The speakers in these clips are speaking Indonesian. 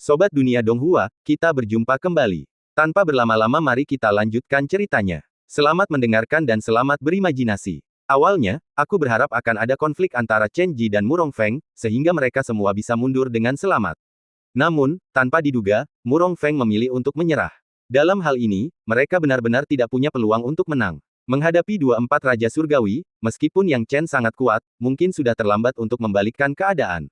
Sobat Dunia Donghua, kita berjumpa kembali. Tanpa berlama-lama mari kita lanjutkan ceritanya. Selamat mendengarkan dan selamat berimajinasi. Awalnya, aku berharap akan ada konflik antara Chen Ji dan Murong Feng, sehingga mereka semua bisa mundur dengan selamat. Namun, tanpa diduga, Murong Feng memilih untuk menyerah. Dalam hal ini, mereka benar-benar tidak punya peluang untuk menang. Menghadapi 24 Raja Surgawi, meskipun Yang Chen sangat kuat, mungkin sudah terlambat untuk membalikkan keadaan.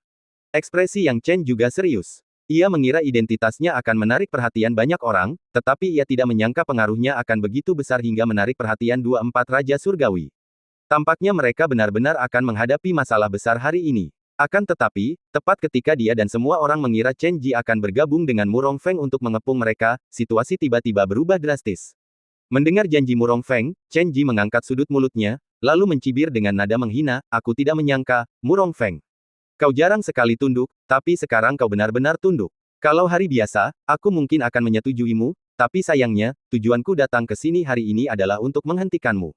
Ekspresi Yang Chen juga serius. Ia mengira identitasnya akan menarik perhatian banyak orang, tetapi ia tidak menyangka pengaruhnya akan begitu besar hingga menarik perhatian 24 Raja Surgawi. Tampaknya mereka benar-benar akan menghadapi masalah besar hari ini. Akan tetapi, tepat ketika dia dan semua orang mengira Chen Ji akan bergabung dengan Murong Feng untuk mengepung mereka, situasi tiba-tiba berubah drastis. Mendengar janji Murong Feng, Chen Ji mengangkat sudut mulutnya, lalu mencibir dengan nada menghina, "Aku tidak menyangka, Murong Feng. Kau jarang sekali tunduk, tapi sekarang kau benar-benar tunduk. Kalau hari biasa, aku mungkin akan menyetujuimu, tapi sayangnya, tujuanku datang ke sini hari ini adalah untuk menghentikanmu."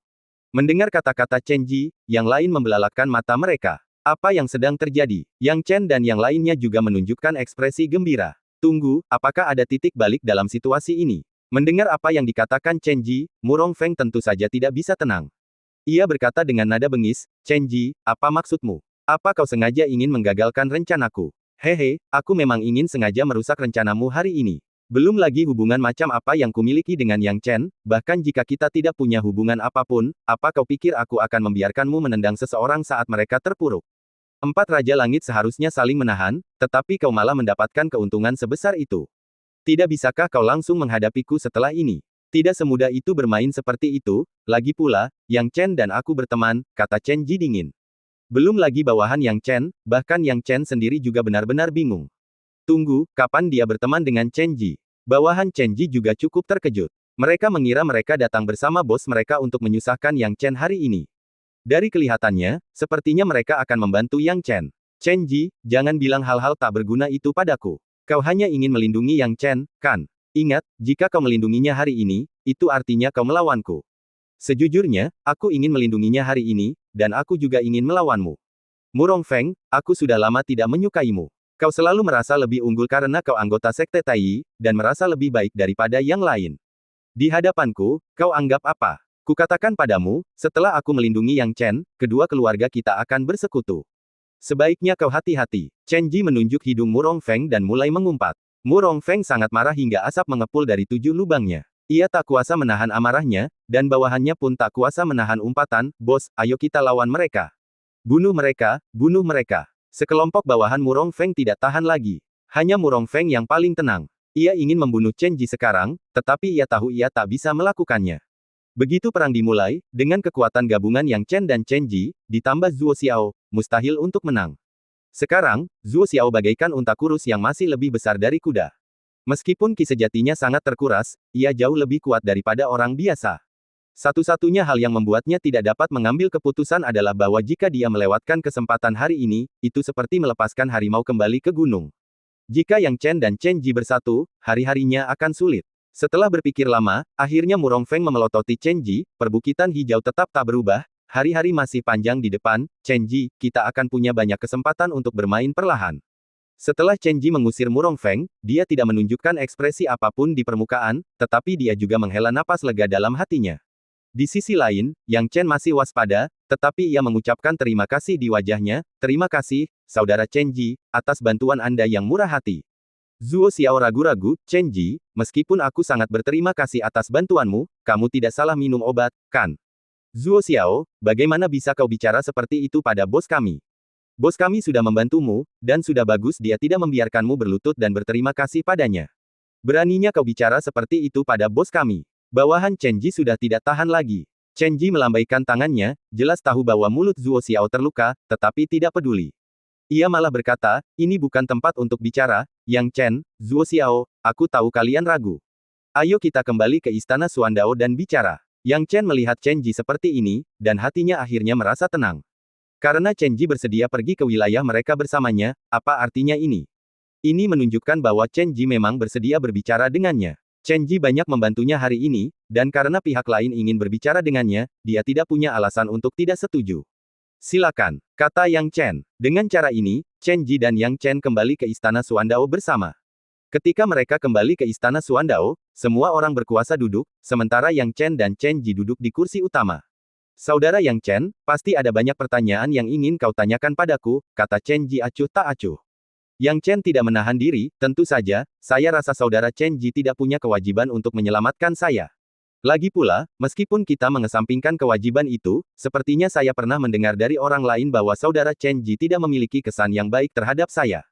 Mendengar kata-kata Chen Ji, yang lain membelalakkan mata mereka. Apa yang sedang terjadi? Yang Chen dan yang lainnya juga menunjukkan ekspresi gembira. Tunggu, apakah ada titik balik dalam situasi ini? Mendengar apa yang dikatakan Chen Ji, Murong Feng tentu saja tidak bisa tenang. Ia berkata dengan nada bengis, "Chen Ji, apa maksudmu? Apa kau sengaja ingin menggagalkan rencanaku?" "Hehe, aku memang ingin sengaja merusak rencanamu hari ini. Belum lagi hubungan macam apa yang kumiliki dengan Yang Chen, bahkan jika kita tidak punya hubungan apapun, apa kau pikir aku akan membiarkanmu menendang seseorang saat mereka terpuruk? 4 Raja Langit seharusnya saling menahan, tetapi kau malah mendapatkan keuntungan sebesar itu. Tidak bisakah kau langsung menghadapiku setelah ini? Tidak semudah itu bermain seperti itu, lagi pula, Yang Chen dan aku berteman," kata Chen Ji dingin. Belum lagi bawahan Yang Chen, bahkan Yang Chen sendiri juga benar-benar bingung. Tunggu, kapan dia berteman dengan Chen Ji? Bawahan Chen Ji juga cukup terkejut. Mereka mengira mereka datang bersama bos mereka untuk menyusahkan Yang Chen hari ini. Dari kelihatannya, sepertinya mereka akan membantu Yang Chen. "Chen Ji, jangan bilang hal-hal tak berguna itu padaku. Kau hanya ingin melindungi Yang Chen, kan? Ingat, jika kau melindunginya hari ini, itu artinya kau melawanku. Sejujurnya, aku ingin melindunginya hari ini, dan aku juga ingin melawanmu. Murong Feng, aku sudah lama tidak menyukaimu. Kau selalu merasa lebih unggul karena kau anggota Sekte Taiyi, dan merasa lebih baik daripada yang lain. Di hadapanku, kau anggap apa? Kukatakan padamu, setelah aku melindungi Yang Chen, kedua keluarga kita akan bersekutu. Sebaiknya kau hati-hati." Chen Ji menunjuk hidung Murong Feng dan mulai mengumpat. Murong Feng sangat marah hingga asap mengepul dari 7 lubangnya. Ia tak kuasa menahan amarahnya, dan bawahannya pun tak kuasa menahan umpatan, "Bos, ayo kita lawan mereka. Bunuh mereka, bunuh mereka." Sekelompok bawahan Murong Feng tidak tahan lagi. Hanya Murong Feng yang paling tenang. Ia ingin membunuh Chen Ji sekarang, tetapi ia tahu ia tak bisa melakukannya. Begitu perang dimulai, dengan kekuatan gabungan Yang Chen dan Chen Ji, ditambah Zuo Xiao, mustahil untuk menang. Sekarang, Zuo Xiao bagaikan unta kurus yang masih lebih besar dari kuda. Meskipun ki sejatinya sangat terkuras, ia jauh lebih kuat daripada orang biasa. Satu-satunya hal yang membuatnya tidak dapat mengambil keputusan adalah bahwa jika dia melewatkan kesempatan hari ini, itu seperti melepaskan harimau kembali ke gunung. Jika Yang Chen dan Chen Ji bersatu, hari-harinya akan sulit. Setelah berpikir lama, akhirnya Murong Feng memelototi Chen Ji, perbukitan hijau tetap tak berubah, hari-hari masih panjang di depan, "Chen Ji, kita akan punya banyak kesempatan untuk bermain perlahan." Setelah Chen Ji mengusir Murong Feng, dia tidak menunjukkan ekspresi apapun di permukaan, tetapi dia juga menghela napas lega dalam hatinya. Di sisi lain, Yang Chen masih waspada, tetapi ia mengucapkan terima kasih di wajahnya, "Terima kasih, Saudara Chen Ji, atas bantuan Anda yang murah hati." Zuo Xiao ragu-ragu, "Chen Ji, meskipun aku sangat berterima kasih atas bantuanmu, kamu tidak salah minum obat, kan?" "Zuo Xiao, bagaimana bisa kau bicara seperti itu pada bos kami? Bos kami sudah membantumu, dan sudah bagus dia tidak membiarkanmu berlutut dan berterima kasih padanya. Beraninya kau bicara seperti itu pada bos kami." Bawahan Chen Ji sudah tidak tahan lagi. Chen Ji melambaikan tangannya, jelas tahu bahwa mulut Zuo Xiao terluka, tetapi tidak peduli. Ia malah berkata, "Ini bukan tempat untuk bicara, Yang Chen, Zuo Xiao, aku tahu kalian ragu. Ayo kita kembali ke istana Suandao dan bicara." Yang Chen melihat Chen Ji seperti ini, dan hatinya akhirnya merasa tenang. Karena Chen Ji bersedia pergi ke wilayah mereka bersamanya, apa artinya ini? Ini menunjukkan bahwa Chen Ji memang bersedia berbicara dengannya. Chen Ji banyak membantunya hari ini, dan karena pihak lain ingin berbicara dengannya, dia tidak punya alasan untuk tidak setuju. "Silakan," kata Yang Chen. Dengan cara ini, Chen Ji dan Yang Chen kembali ke istana Suandao bersama. Ketika mereka kembali ke istana Suandao, semua orang berkuasa duduk, sementara Yang Chen dan Chen Ji duduk di kursi utama. Saudara Yang Chen, pasti ada banyak pertanyaan yang ingin kau tanyakan padaku, kata Chen Ji acuh tak acuh. Yang Chen tidak menahan diri, tentu saja, saya rasa saudara Chen Ji tidak punya kewajiban untuk menyelamatkan saya. Lagi pula, meskipun kita mengesampingkan kewajiban itu, sepertinya saya pernah mendengar dari orang lain bahwa saudara Chen Ji tidak memiliki kesan yang baik terhadap saya.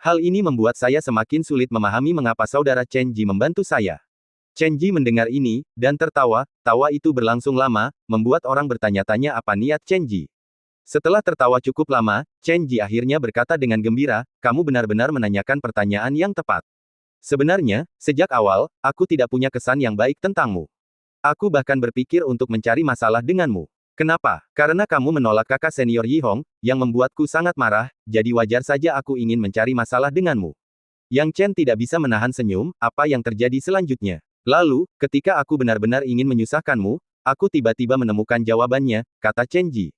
Hal ini membuat saya semakin sulit memahami mengapa saudara Chen Ji membantu saya. Chen Ji mendengar ini, dan tertawa, tawa itu berlangsung lama, membuat orang bertanya-tanya apa niat Chen Ji. Setelah tertawa cukup lama, Chen Ji akhirnya berkata dengan gembira, kamu benar-benar menanyakan pertanyaan yang tepat. Sebenarnya, sejak awal, aku tidak punya kesan yang baik tentangmu. Aku bahkan berpikir untuk mencari masalah denganmu. Kenapa? Karena kamu menolak kakak senior Yi Hong, yang membuatku sangat marah, jadi wajar saja aku ingin mencari masalah denganmu. Yang Chen tidak bisa menahan senyum, apa yang terjadi selanjutnya. Lalu, ketika aku benar-benar ingin menyusahkanmu, aku tiba-tiba menemukan jawabannya, kata Chen Ji.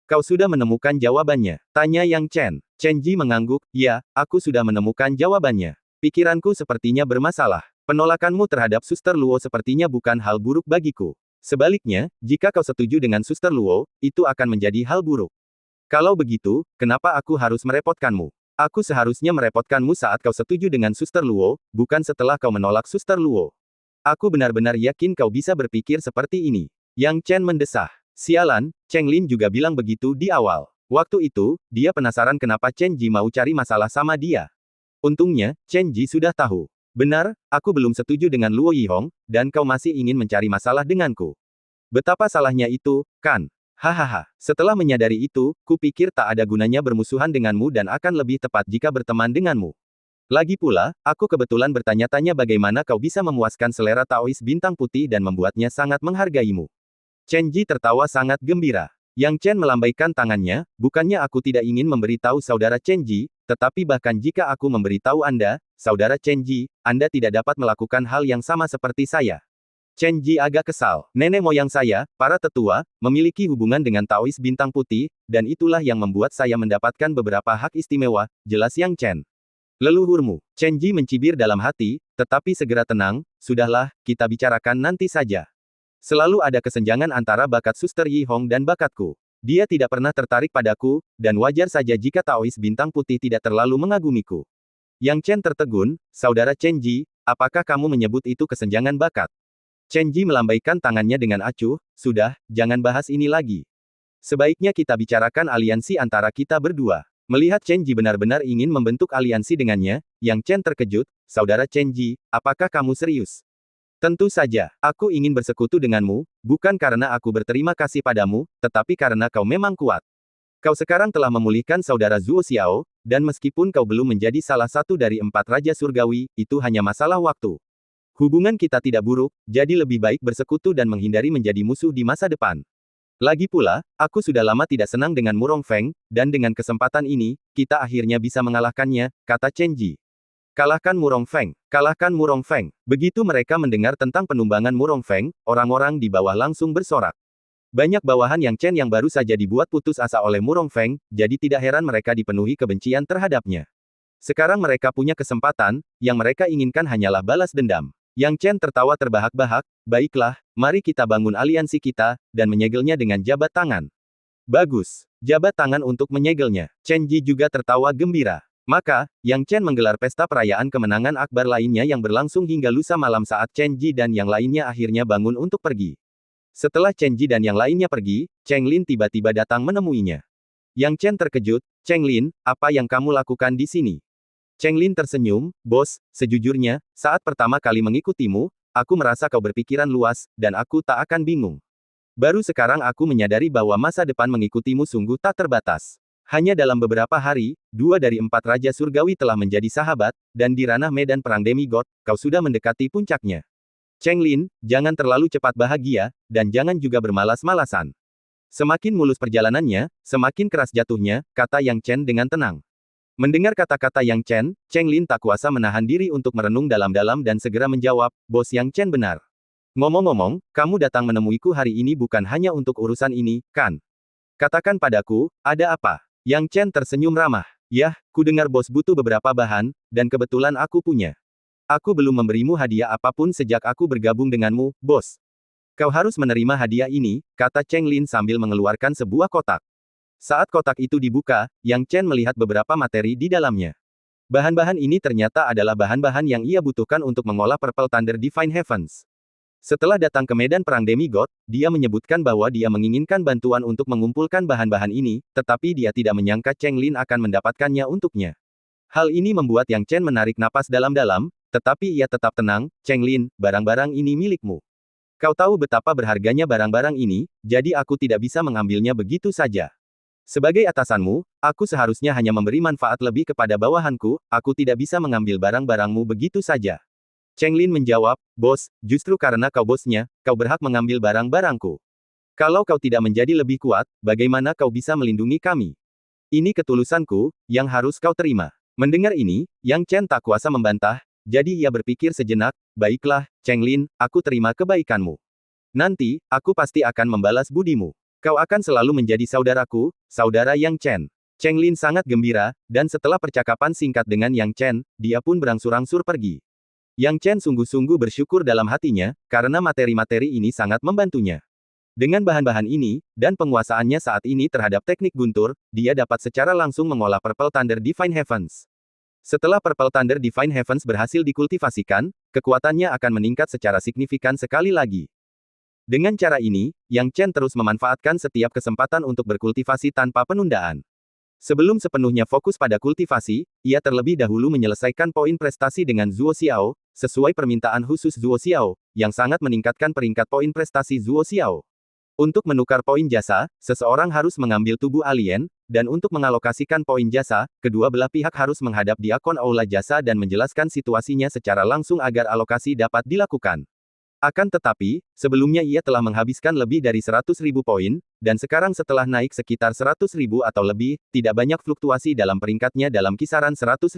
Kau sudah menemukan jawabannya? Tanya Yang Chen. Chen Ji mengangguk, ya, aku sudah menemukan jawabannya. Pikiranku sepertinya bermasalah. Penolakanmu terhadap Suster Luo sepertinya bukan hal buruk bagiku. Sebaliknya, jika kau setuju dengan Suster Luo, itu akan menjadi hal buruk. Kalau begitu, kenapa aku harus merepotkanmu? Aku seharusnya merepotkanmu saat kau setuju dengan Suster Luo, bukan setelah kau menolak Suster Luo. Aku benar-benar yakin kau bisa berpikir seperti ini. Yang Chen mendesah. Sialan, Cheng Lin juga bilang begitu di awal. Waktu itu, dia penasaran kenapa Chen Ji mau cari masalah sama dia. Untungnya, Chen Ji sudah tahu. Benar, aku belum setuju dengan Luo Yihong, dan kau masih ingin mencari masalah denganku. Betapa salahnya itu, kan? Hahaha. Setelah menyadari itu, kupikir tak ada gunanya bermusuhan denganmu dan akan lebih tepat jika berteman denganmu. Lagi pula, aku kebetulan bertanya-tanya bagaimana kau bisa memuaskan selera Taois bintang putih dan membuatnya sangat menghargaimu. Chen Ji tertawa sangat gembira. Yang Chen melambaikan tangannya, bukannya aku tidak ingin memberitahu saudara Chen Ji, tetapi bahkan jika aku memberitahu Anda, saudara Chen Ji, Anda tidak dapat melakukan hal yang sama seperti saya. Chen Ji agak kesal. Nenek moyang saya, para tetua, memiliki hubungan dengan Taois bintang putih, dan itulah yang membuat saya mendapatkan beberapa hak istimewa, jelas Yang Chen. Leluhurmu. Chen Ji mencibir dalam hati, tetapi segera tenang, sudahlah, kita bicarakan nanti saja. Selalu ada kesenjangan antara bakat Suster Yi Hong dan bakatku. Dia tidak pernah tertarik padaku, dan wajar saja jika Taois bintang putih tidak terlalu mengagumiku. Yang Chen tertegun, saudara Chen Ji, apakah kamu menyebut itu kesenjangan bakat? Chen Ji melambaikan tangannya dengan acuh, sudah, jangan bahas ini lagi. Sebaiknya kita bicarakan aliansi antara kita berdua. Melihat Chen Ji benar-benar ingin membentuk aliansi dengannya, Yang Chen terkejut, saudara Chen Ji, apakah kamu serius? Tentu saja, aku ingin bersekutu denganmu, bukan karena aku berterima kasih padamu, tetapi karena kau memang kuat. Kau sekarang telah memulihkan saudara Zuo Xiao, dan meskipun kau belum menjadi salah satu dari 4 Raja Surgawi, itu hanya masalah waktu. Hubungan kita tidak buruk, jadi lebih baik bersekutu dan menghindari menjadi musuh di masa depan. Lagi pula, aku sudah lama tidak senang dengan Murong Feng, dan dengan kesempatan ini, kita akhirnya bisa mengalahkannya, kata Chen Ji. Kalahkan Murong Feng. Kalahkan Murong Feng. Begitu mereka mendengar tentang penumbangan Murong Feng, orang-orang di bawah langsung bersorak. Banyak bawahan Yang Chen yang baru saja dibuat putus asa oleh Murong Feng, jadi tidak heran mereka dipenuhi kebencian terhadapnya. Sekarang mereka punya kesempatan, yang mereka inginkan hanyalah balas dendam. Yang Chen tertawa terbahak-bahak, baiklah, mari kita bangun aliansi kita, dan menyegelnya dengan jabat tangan. Bagus. Jabat tangan untuk menyegelnya. Chen Ji juga tertawa gembira. Maka, Yang Chen menggelar pesta perayaan kemenangan akbar lainnya yang berlangsung hingga lusa malam saat Chen Ji dan yang lainnya akhirnya bangun untuk pergi. Setelah Chen Ji dan yang lainnya pergi, Cheng Lin tiba-tiba datang menemuinya. Yang Chen terkejut, Cheng Lin, apa yang kamu lakukan di sini? Cheng Lin tersenyum, bos, sejujurnya, saat pertama kali mengikutimu, aku merasa kau berpikiran luas, dan aku tak akan bingung. Baru sekarang aku menyadari bahwa masa depan mengikutimu sungguh tak terbatas. Hanya dalam beberapa hari, 2 dari 4 Raja Surgawi telah menjadi sahabat, dan di ranah medan perang demigod, kau sudah mendekati puncaknya. Cheng Lin, jangan terlalu cepat bahagia, dan jangan juga bermalas-malasan. Semakin mulus perjalanannya, semakin keras jatuhnya, kata Yang Chen dengan tenang. Mendengar kata-kata Yang Chen, Cheng Lin tak kuasa menahan diri untuk merenung dalam-dalam dan segera menjawab, bos Yang Chen benar. Ngomong-ngomong, kamu datang menemuiku hari ini bukan hanya untuk urusan ini, kan? Katakan padaku, ada apa? Yang Chen tersenyum ramah. Yah, ku dengar bos butuh beberapa bahan, dan kebetulan aku punya. Aku belum memberimu hadiah apapun sejak aku bergabung denganmu, bos. Kau harus menerima hadiah ini, kata Cheng Lin sambil mengeluarkan sebuah kotak. Saat kotak itu dibuka, Yang Chen melihat beberapa materi di dalamnya. Bahan-bahan ini ternyata adalah bahan-bahan yang ia butuhkan untuk mengolah Purple Thunder Divine Heavens. Setelah datang ke medan perang demigod, dia menyebutkan bahwa dia menginginkan bantuan untuk mengumpulkan bahan-bahan ini, tetapi dia tidak menyangka Cheng Lin akan mendapatkannya untuknya. Hal ini membuat Yang Chen menarik napas dalam-dalam, tetapi ia tetap tenang. Cheng Lin, barang-barang ini milikmu. Kau tahu betapa berharganya barang-barang ini, jadi aku tidak bisa mengambilnya begitu saja. Sebagai atasanmu, aku seharusnya hanya memberi manfaat lebih kepada bawahanku, aku tidak bisa mengambil barang-barangmu begitu saja. Cheng Lin menjawab, bos, justru karena kau bosnya, kau berhak mengambil barang-barangku. Kalau kau tidak menjadi lebih kuat, bagaimana kau bisa melindungi kami? Ini ketulusanku, yang harus kau terima. Mendengar ini, Yang Chen tak kuasa membantah, jadi ia berpikir sejenak, baiklah, Cheng Lin, aku terima kebaikanmu. Nanti, aku pasti akan membalas budimu. Kau akan selalu menjadi saudaraku, saudara Yang Chen. Cheng Lin sangat gembira, dan setelah percakapan singkat dengan Yang Chen, dia pun berangsur-angsur pergi. Yang Chen sungguh-sungguh bersyukur dalam hatinya, karena materi-materi ini sangat membantunya. Dengan bahan-bahan ini, dan penguasaannya saat ini terhadap teknik guntur, dia dapat secara langsung mengolah Purple Thunder Divine Heavens. Setelah Purple Thunder Divine Heavens berhasil dikultivasikan, kekuatannya akan meningkat secara signifikan sekali lagi. Dengan cara ini, Yang Chen terus memanfaatkan setiap kesempatan untuk berkultivasi tanpa penundaan. Sebelum sepenuhnya fokus pada kultivasi, ia terlebih dahulu menyelesaikan poin prestasi dengan Zuo Xiao, sesuai permintaan khusus Zuo Xiao, yang sangat meningkatkan peringkat poin prestasi Zuo Xiao. Untuk menukar poin jasa, seseorang harus mengambil tubuh alien, dan untuk mengalokasikan poin jasa, kedua belah pihak harus menghadap di akun aula jasa dan menjelaskan situasinya secara langsung agar alokasi dapat dilakukan. Akan tetapi, sebelumnya ia telah menghabiskan lebih dari 100.000 poin, dan sekarang setelah naik sekitar 100.000 atau lebih, tidak banyak fluktuasi dalam peringkatnya dalam kisaran 100.000.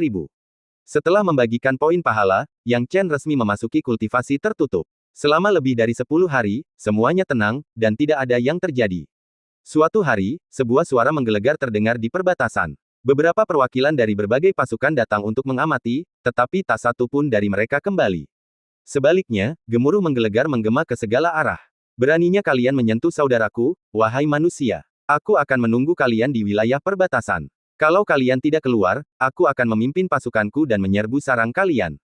Setelah membagikan poin pahala, Yang Chen resmi memasuki kultivasi tertutup. Selama lebih dari 10 hari, semuanya tenang, dan tidak ada yang terjadi. Suatu hari, sebuah suara menggelegar terdengar di perbatasan. Beberapa perwakilan dari berbagai pasukan datang untuk mengamati, tetapi tak satu pun dari mereka kembali. Sebaliknya, gemuruh menggelegar menggema ke segala arah. Beraninya kalian menyentuh saudaraku, wahai manusia. Aku akan menunggu kalian di wilayah perbatasan. Kalau kalian tidak keluar, aku akan memimpin pasukanku dan menyerbu sarang kalian.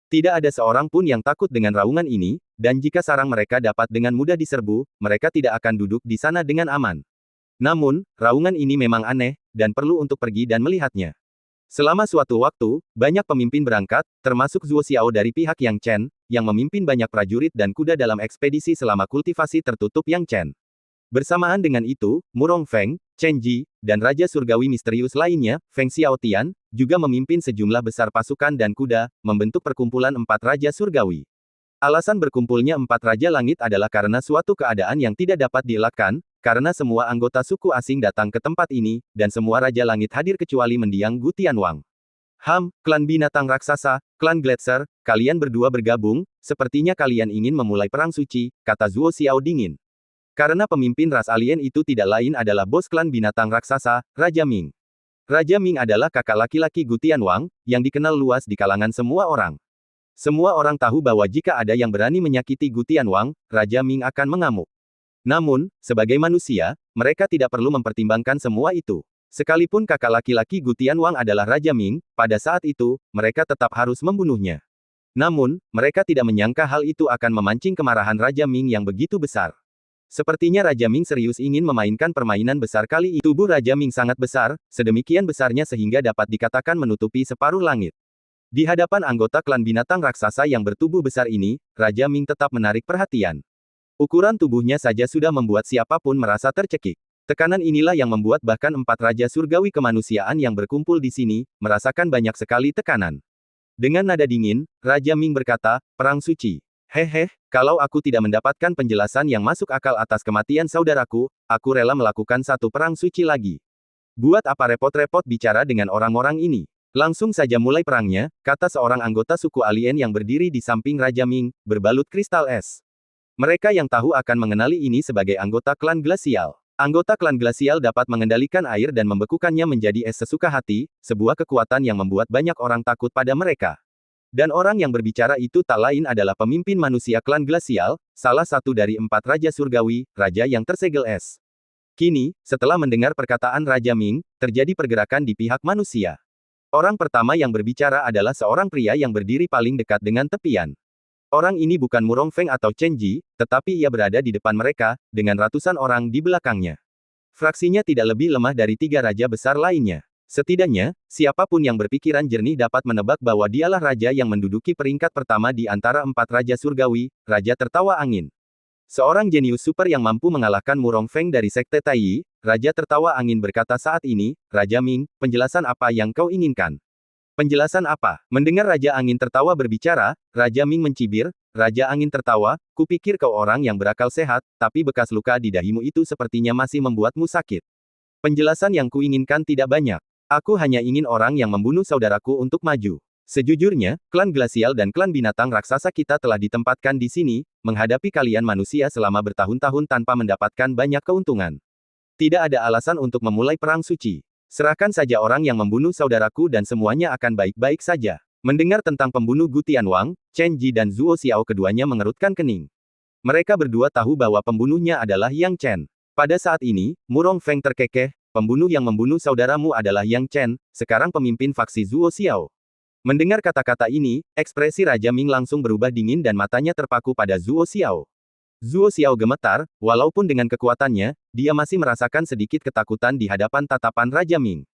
Tidak ada seorang pun yang takut dengan raungan ini, dan jika sarang mereka dapat dengan mudah diserbu, mereka tidak akan duduk di sana dengan aman. Namun, raungan ini memang aneh, dan perlu untuk pergi dan melihatnya. Selama suatu waktu, banyak pemimpin berangkat, termasuk Zuo Xiao dari pihak Yang Chen, yang memimpin banyak prajurit dan kuda dalam ekspedisi selama kultivasi tertutup Yang Chen. Bersamaan dengan itu, Murong Feng, Chen Ji, dan Raja Surgawi misterius lainnya, Feng Xiaotian, juga memimpin sejumlah besar pasukan dan kuda, membentuk perkumpulan empat Raja Surgawi. Alasan berkumpulnya empat Raja Langit adalah karena suatu keadaan yang tidak dapat dielakkan, karena semua anggota suku asing datang ke tempat ini, dan semua Raja Langit hadir kecuali mendiang Gu Tianwang. Klan binatang raksasa, klan Gletser, kalian berdua bergabung, sepertinya kalian ingin memulai perang suci, kata Zuo Xiao dingin. Karena pemimpin ras alien itu tidak lain adalah bos klan binatang raksasa, Raja Ming. Raja Ming adalah kakak laki-laki Gu Tianwang, yang dikenal luas di kalangan semua orang. Semua orang tahu bahwa jika ada yang berani menyakiti Gu Tianwang, Raja Ming akan mengamuk. Namun, sebagai manusia, mereka tidak perlu mempertimbangkan semua itu. Sekalipun kakak laki-laki Gu Tianwang adalah Raja Ming, pada saat itu, mereka tetap harus membunuhnya. Namun, mereka tidak menyangka hal itu akan memancing kemarahan Raja Ming yang begitu besar. Sepertinya Raja Ming serius ingin memainkan permainan besar kali itu. Tubuh Raja Ming sangat besar, sedemikian besarnya sehingga dapat dikatakan menutupi separuh langit. Di hadapan anggota klan binatang raksasa yang bertubuh besar ini, Raja Ming tetap menarik perhatian. Ukuran tubuhnya saja sudah membuat siapapun merasa tercekik. Tekanan inilah yang membuat bahkan empat Raja Surgawi kemanusiaan yang berkumpul di sini, merasakan banyak sekali tekanan. Dengan nada dingin, Raja Ming berkata, perang suci. Hehe, kalau aku tidak mendapatkan penjelasan yang masuk akal atas kematian saudaraku, aku rela melakukan satu perang suci lagi. Buat apa repot-repot bicara dengan orang-orang ini? Langsung saja mulai perangnya, kata seorang anggota suku alien yang berdiri di samping Raja Ming, berbalut kristal es. Mereka yang tahu akan mengenali ini sebagai anggota klan glasial. Anggota klan glasial dapat mengendalikan air dan membekukannya menjadi es sesuka hati, sebuah kekuatan yang membuat banyak orang takut pada mereka. Dan orang yang berbicara itu tak lain adalah pemimpin manusia klan glasial, salah satu dari 4 Raja Surgawi, Raja yang tersegel es. Kini, setelah mendengar perkataan Raja Ming, terjadi pergerakan di pihak manusia. Orang pertama yang berbicara adalah seorang pria yang berdiri paling dekat dengan tepian. Orang ini bukan Murong Feng atau Chen Ji, tetapi ia berada di depan mereka, dengan ratusan orang di belakangnya. Fraksinya tidak lebih lemah dari 3 raja besar lainnya. Setidaknya, siapapun yang berpikiran jernih dapat menebak bahwa dialah raja yang menduduki peringkat pertama di antara 4 Raja Surgawi, Raja Tertawa Angin. Seorang jenius super yang mampu mengalahkan Murong Feng dari Sekte Taiyi, Raja Tertawa Angin berkata saat ini, Raja Ming, penjelasan apa yang kau inginkan? Penjelasan apa? Mendengar Raja Angin Tertawa berbicara, Raja Ming mencibir, Raja Angin Tertawa, kupikir kau orang yang berakal sehat, tapi bekas luka di dahimu itu sepertinya masih membuatmu sakit. Penjelasan yang kuinginkan tidak banyak. Aku hanya ingin orang yang membunuh saudaraku untuk maju. Sejujurnya, klan glasial dan klan binatang raksasa kita telah ditempatkan di sini, menghadapi kalian manusia selama bertahun-tahun tanpa mendapatkan banyak keuntungan. Tidak ada alasan untuk memulai perang suci. Serahkan saja orang yang membunuh saudaraku dan semuanya akan baik-baik saja. Mendengar tentang pembunuh Gu Tianwang, Chen Ji dan Zuo Xiao keduanya mengerutkan kening. Mereka berdua tahu bahwa pembunuhnya adalah Yang Chen. Pada saat ini, Murong Feng terkekeh, pembunuh yang membunuh saudaramu adalah Yang Chen, sekarang pemimpin faksi Zuo Xiao. Mendengar kata-kata ini, ekspresi Raja Ming langsung berubah dingin dan matanya terpaku pada Zuo Xiao. Zuo Xiao gemetar, walaupun dengan kekuatannya, dia masih merasakan sedikit ketakutan di hadapan tatapan Raja Ming.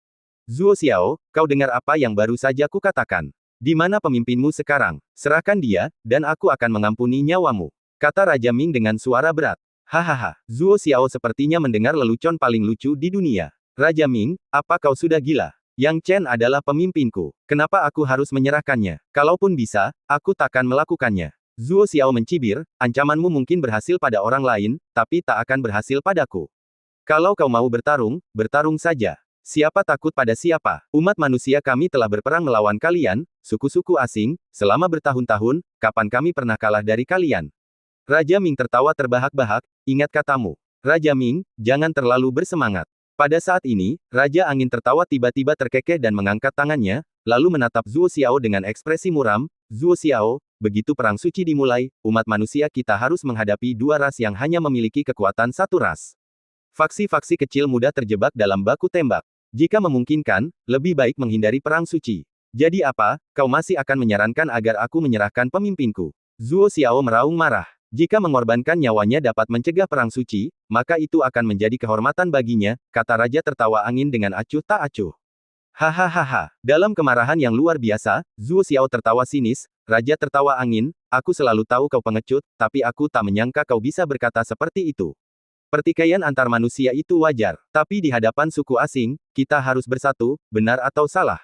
Zuo Xiao, kau dengar apa yang baru saja kukatakan? Di mana pemimpinmu sekarang? Serahkan dia, dan aku akan mengampuni nyawamu. Kata Raja Ming dengan suara berat. Hahaha, Zuo Xiao sepertinya mendengar lelucon paling lucu di dunia. Raja Ming, apa kau sudah gila? Yang Chen adalah pemimpinku. Kenapa aku harus menyerahkannya? Kalaupun bisa, aku takkan melakukannya. Zuo Xiao mencibir, ancamanmu mungkin berhasil pada orang lain, tapi tak akan berhasil padaku. Kalau kau mau bertarung, bertarung saja. Siapa takut pada siapa? Umat manusia kami telah berperang melawan kalian, suku-suku asing, selama bertahun-tahun, kapan kami pernah kalah dari kalian? Raja Ming tertawa terbahak-bahak, ingat katamu. Raja Ming, jangan terlalu bersemangat. Pada saat ini, Raja Angin Tertawa tiba-tiba terkekeh dan mengangkat tangannya, lalu menatap Zuo Xiao dengan ekspresi muram, Zuo Xiao, begitu perang suci dimulai, umat manusia kita harus menghadapi 2 ras yang hanya memiliki kekuatan 1 ras. Faksi-faksi kecil mudah terjebak dalam baku tembak. Jika memungkinkan, lebih baik menghindari perang suci. Jadi apa, kau masih akan menyarankan agar aku menyerahkan pemimpinku? Zuo Xiao meraung marah. Jika mengorbankan nyawanya dapat mencegah perang suci, maka itu akan menjadi kehormatan baginya, kata Raja Tertawa Angin dengan acuh tak acuh. Hahaha. Dalam kemarahan yang luar biasa, Zuo Xiao tertawa sinis, Raja Tertawa Angin, aku selalu tahu kau pengecut, tapi aku tak menyangka kau bisa berkata seperti itu. Pertikaian antar manusia itu wajar, tapi di hadapan suku asing, kita harus bersatu, benar atau salah.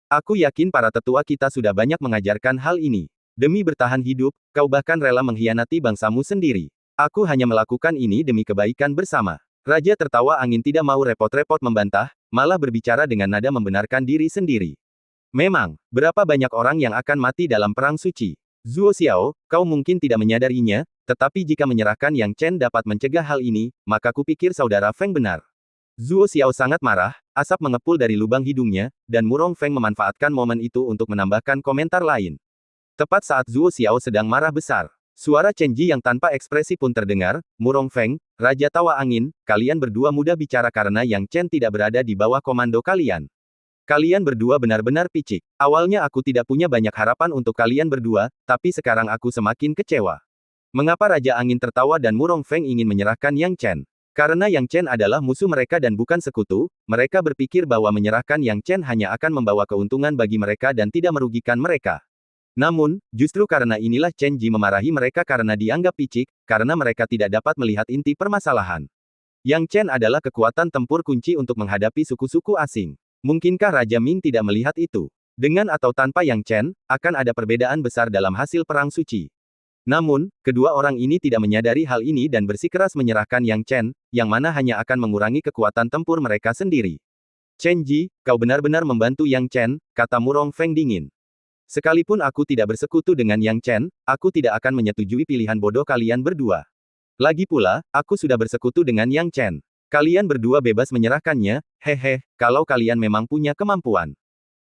Aku yakin para tetua kita sudah banyak mengajarkan hal ini. Demi bertahan hidup, kau bahkan rela mengkhianati bangsamu sendiri. Aku hanya melakukan ini demi kebaikan bersama. Raja Tertawa Angin tidak mau repot-repot membantah, malah berbicara dengan nada membenarkan diri sendiri. Memang, berapa banyak orang yang akan mati dalam perang suci? Zuo Xiao, kau mungkin tidak menyadarinya, tetapi jika menyerahkan Yang Chen dapat mencegah hal ini, maka kupikir saudara Feng benar. Zuo Xiao sangat marah, asap mengepul dari lubang hidungnya, dan Murong Feng memanfaatkan momen itu untuk menambahkan komentar lain. Tepat saat Zuo Xiao sedang marah besar, suara Chen Ji yang tanpa ekspresi pun terdengar, Murong Feng, Raja Tawa Angin, kalian berdua mudah bicara karena Yang Chen tidak berada di bawah komando kalian. Kalian berdua benar-benar picik. Awalnya aku tidak punya banyak harapan untuk kalian berdua, tapi sekarang aku semakin kecewa. Mengapa Raja Angin Tertawa dan Murong Feng ingin menyerahkan Yang Chen? Karena Yang Chen adalah musuh mereka dan bukan sekutu, mereka berpikir bahwa menyerahkan Yang Chen hanya akan membawa keuntungan bagi mereka dan tidak merugikan mereka. Namun, justru karena inilah Chen Ji memarahi mereka karena dianggap picik, karena mereka tidak dapat melihat inti permasalahan. Yang Chen adalah kekuatan tempur kunci untuk menghadapi suku-suku asing. Mungkinkah Raja Ming tidak melihat itu? Dengan atau tanpa Yang Chen, akan ada perbedaan besar dalam hasil perang suci. Namun, kedua orang ini tidak menyadari hal ini dan bersikeras menyerahkan Yang Chen, yang mana hanya akan mengurangi kekuatan tempur mereka sendiri. Chen Ji, kau benar-benar membantu Yang Chen, kata Murong Feng dingin. Sekalipun aku tidak bersekutu dengan Yang Chen, aku tidak akan menyetujui pilihan bodoh kalian berdua. Lagi pula, aku sudah bersekutu dengan Yang Chen. Kalian berdua bebas menyerahkannya, hehe, kalau kalian memang punya kemampuan.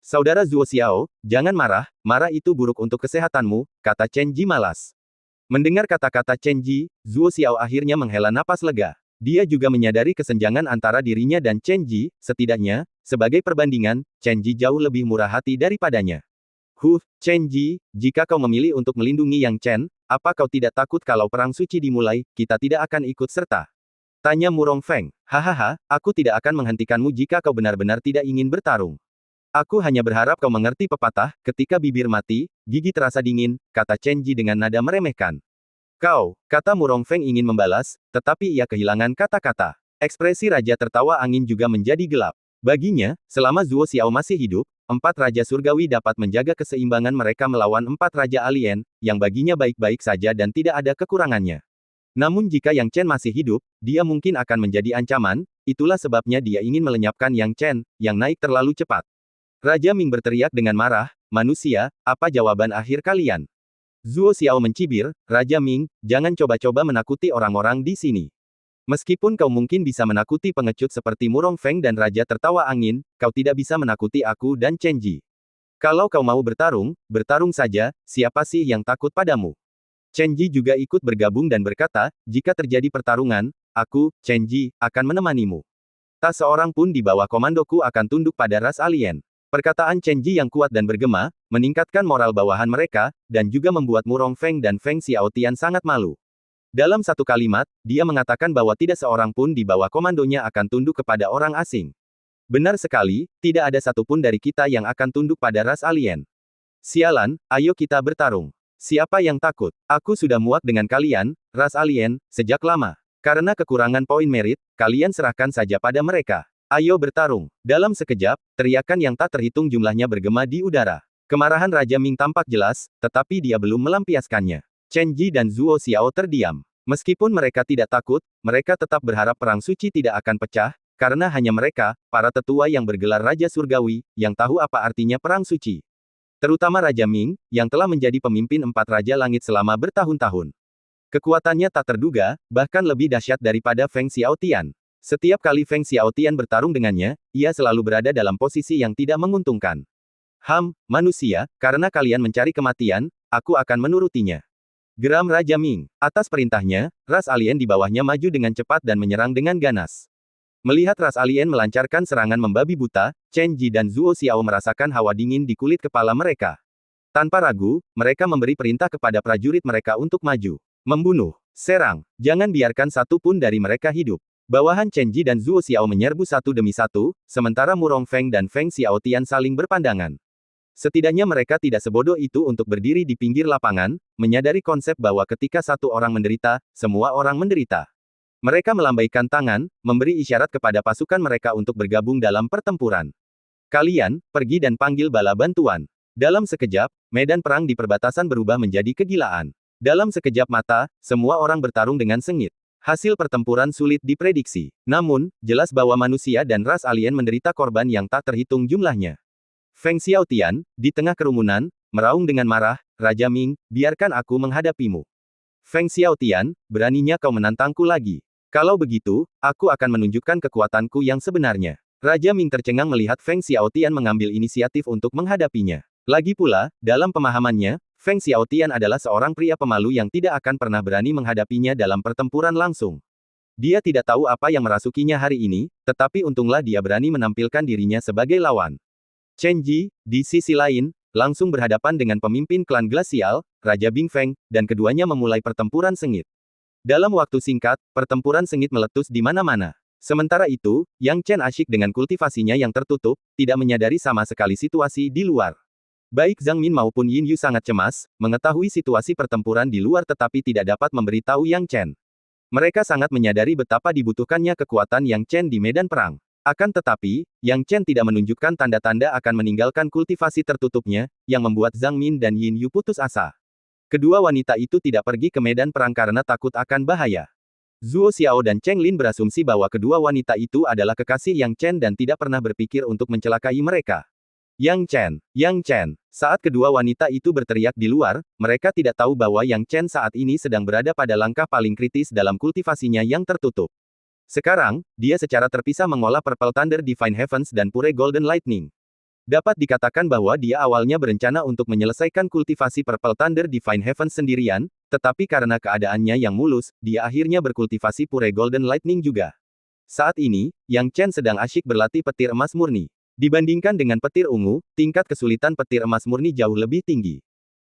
Saudara Zuo Xiao, jangan marah, marah itu buruk untuk kesehatanmu, kata Chen Ji malas. Mendengar kata-kata Chen Ji, Zuo Xiao akhirnya menghela napas lega. Dia juga menyadari kesenjangan antara dirinya dan Chen Ji, setidaknya, sebagai perbandingan, Chen Ji jauh lebih murah hati daripadanya. Chen Ji, jika kau memilih untuk melindungi Yang Chen, apa kau tidak takut kalau perang suci dimulai, kita tidak akan ikut serta? Tanya Murong Feng. Hahaha, aku tidak akan menghentikanmu jika kau benar-benar tidak ingin bertarung. Aku hanya berharap kau mengerti pepatah, ketika bibir mati, gigi terasa dingin, kata Chen Ji dengan nada meremehkan. Kau, kata Murong Feng ingin membalas, tetapi ia kehilangan kata-kata. Ekspresi Raja Tertawa Angin juga menjadi gelap. Baginya, selama Zuo Xiao masih hidup, 4 Raja Surgawi dapat menjaga keseimbangan mereka melawan 4 Raja Alien, yang baginya baik-baik saja dan tidak ada kekurangannya. Namun jika Yang Chen masih hidup, dia mungkin akan menjadi ancaman, itulah sebabnya dia ingin melenyapkan Yang Chen, yang naik terlalu cepat. Raja Ming berteriak dengan marah, manusia, apa jawaban akhir kalian? Zuo Xiao mencibir, Raja Ming, jangan coba-coba menakuti orang-orang di sini. Meskipun kau mungkin bisa menakuti pengecut seperti Murong Feng dan Raja Tertawa Angin, kau tidak bisa menakuti aku dan Chen Ji. Kalau kau mau bertarung, bertarung saja, siapa sih yang takut padamu? Chen Ji juga ikut bergabung dan berkata, jika terjadi pertarungan, aku, Chen Ji, akan menemanimu. Tak seorang pun di bawah komandoku akan tunduk pada ras alien. Perkataan Chen Ji yang kuat dan bergema, meningkatkan moral bawahan mereka, dan juga membuat Murong Feng dan Feng Xiaotian sangat malu. Dalam satu kalimat, dia mengatakan bahwa tidak seorang pun di bawah komandonya akan tunduk kepada orang asing. Benar sekali, tidak ada satupun dari kita yang akan tunduk pada ras alien. Sialan, ayo kita bertarung. Siapa yang takut? Aku sudah muak dengan kalian, ras alien, sejak lama. Karena kekurangan poin merit, kalian serahkan saja pada mereka. Ayo bertarung. Dalam sekejap, teriakan yang tak terhitung jumlahnya bergema di udara. Kemarahan Raja Ming tampak jelas, tetapi dia belum melampiaskannya. Chen Ji dan Zuo Xiao terdiam. Meskipun mereka tidak takut, mereka tetap berharap perang suci tidak akan pecah, karena hanya mereka, para tetua yang bergelar Raja Surgawi, yang tahu apa artinya perang suci. Terutama Raja Ming, yang telah menjadi pemimpin 4 Raja Langit selama bertahun-tahun. Kekuatannya tak terduga, bahkan lebih dahsyat daripada Feng Xiaotian. Setiap kali Feng Xiaotian bertarung dengannya, ia selalu berada dalam posisi yang tidak menguntungkan. Manusia, karena kalian mencari kematian, aku akan menurutinya. Geram Raja Ming. Atas perintahnya, ras alien di bawahnya maju dengan cepat dan menyerang dengan ganas. Melihat ras alien melancarkan serangan membabi buta, Chen Ji dan Zuo Xiao merasakan hawa dingin di kulit kepala mereka. Tanpa ragu, mereka memberi perintah kepada prajurit mereka untuk maju. Membunuh. Serang. Jangan biarkan satu pun dari mereka hidup. Bawahan Chen Ji dan Zuo Xiao menyerbu satu demi satu, sementara Murong Feng dan Feng Xiaotian saling berpandangan. Setidaknya mereka tidak sebodoh itu untuk berdiri di pinggir lapangan, menyadari konsep bahwa ketika satu orang menderita, semua orang menderita. Mereka melambaikan tangan, memberi isyarat kepada pasukan mereka untuk bergabung dalam pertempuran. Kalian, pergi dan panggil bala bantuan. Dalam sekejap, medan perang di perbatasan berubah menjadi kegilaan. Dalam sekejap mata, semua orang bertarung dengan sengit. Hasil pertempuran sulit diprediksi. Namun, jelas bahwa manusia dan ras alien menderita korban yang tak terhitung jumlahnya. Feng Xiaotian, di tengah kerumunan, meraung dengan marah, Raja Ming, biarkan aku menghadapimu. Feng Xiaotian, beraninya kau menantangku lagi. Kalau begitu, aku akan menunjukkan kekuatanku yang sebenarnya. Raja Ming tercengang melihat Feng Xiaotian mengambil inisiatif untuk menghadapinya. Lagi pula, dalam pemahamannya, Feng Xiaotian adalah seorang pria pemalu yang tidak akan pernah berani menghadapinya dalam pertempuran langsung. Dia tidak tahu apa yang merasukinya hari ini, tetapi untunglah dia berani menampilkan dirinya sebagai lawan. Chen Ji, di sisi lain, langsung berhadapan dengan pemimpin klan glasial, Raja Bing Feng, dan keduanya memulai pertempuran sengit. Dalam waktu singkat, pertempuran sengit meletus di mana-mana. Sementara itu, Yang Chen asyik dengan kultivasinya yang tertutup, tidak menyadari sama sekali situasi di luar. Baik Zhang Min maupun Yin Yu sangat cemas, mengetahui situasi pertempuran di luar tetapi tidak dapat memberitahu Yang Chen. Mereka sangat menyadari betapa dibutuhkannya kekuatan Yang Chen di medan perang. Akan tetapi, Yang Chen tidak menunjukkan tanda-tanda akan meninggalkan kultivasi tertutupnya, yang membuat Zhang Min dan Yin Yu putus asa. Kedua wanita itu tidak pergi ke medan perang karena takut akan bahaya. Zuo Xiao dan Cheng Lin berasumsi bahwa kedua wanita itu adalah kekasih Yang Chen dan tidak pernah berpikir untuk mencelakai mereka. Yang Chen. Saat kedua wanita itu berteriak di luar, mereka tidak tahu bahwa Yang Chen saat ini sedang berada pada langkah paling kritis dalam kultivasinya yang tertutup. Sekarang, dia secara terpisah mengolah Purple Thunder Divine Heavens dan Pure Golden Lightning. Dapat dikatakan bahwa dia awalnya berencana untuk menyelesaikan kultivasi Purple Thunder Divine Heavens sendirian, tetapi karena keadaannya yang mulus, dia akhirnya berkultivasi Pure Golden Lightning juga. Saat ini, Yang Chen sedang asyik berlatih petir emas murni. Dibandingkan dengan petir ungu, tingkat kesulitan petir emas murni jauh lebih tinggi.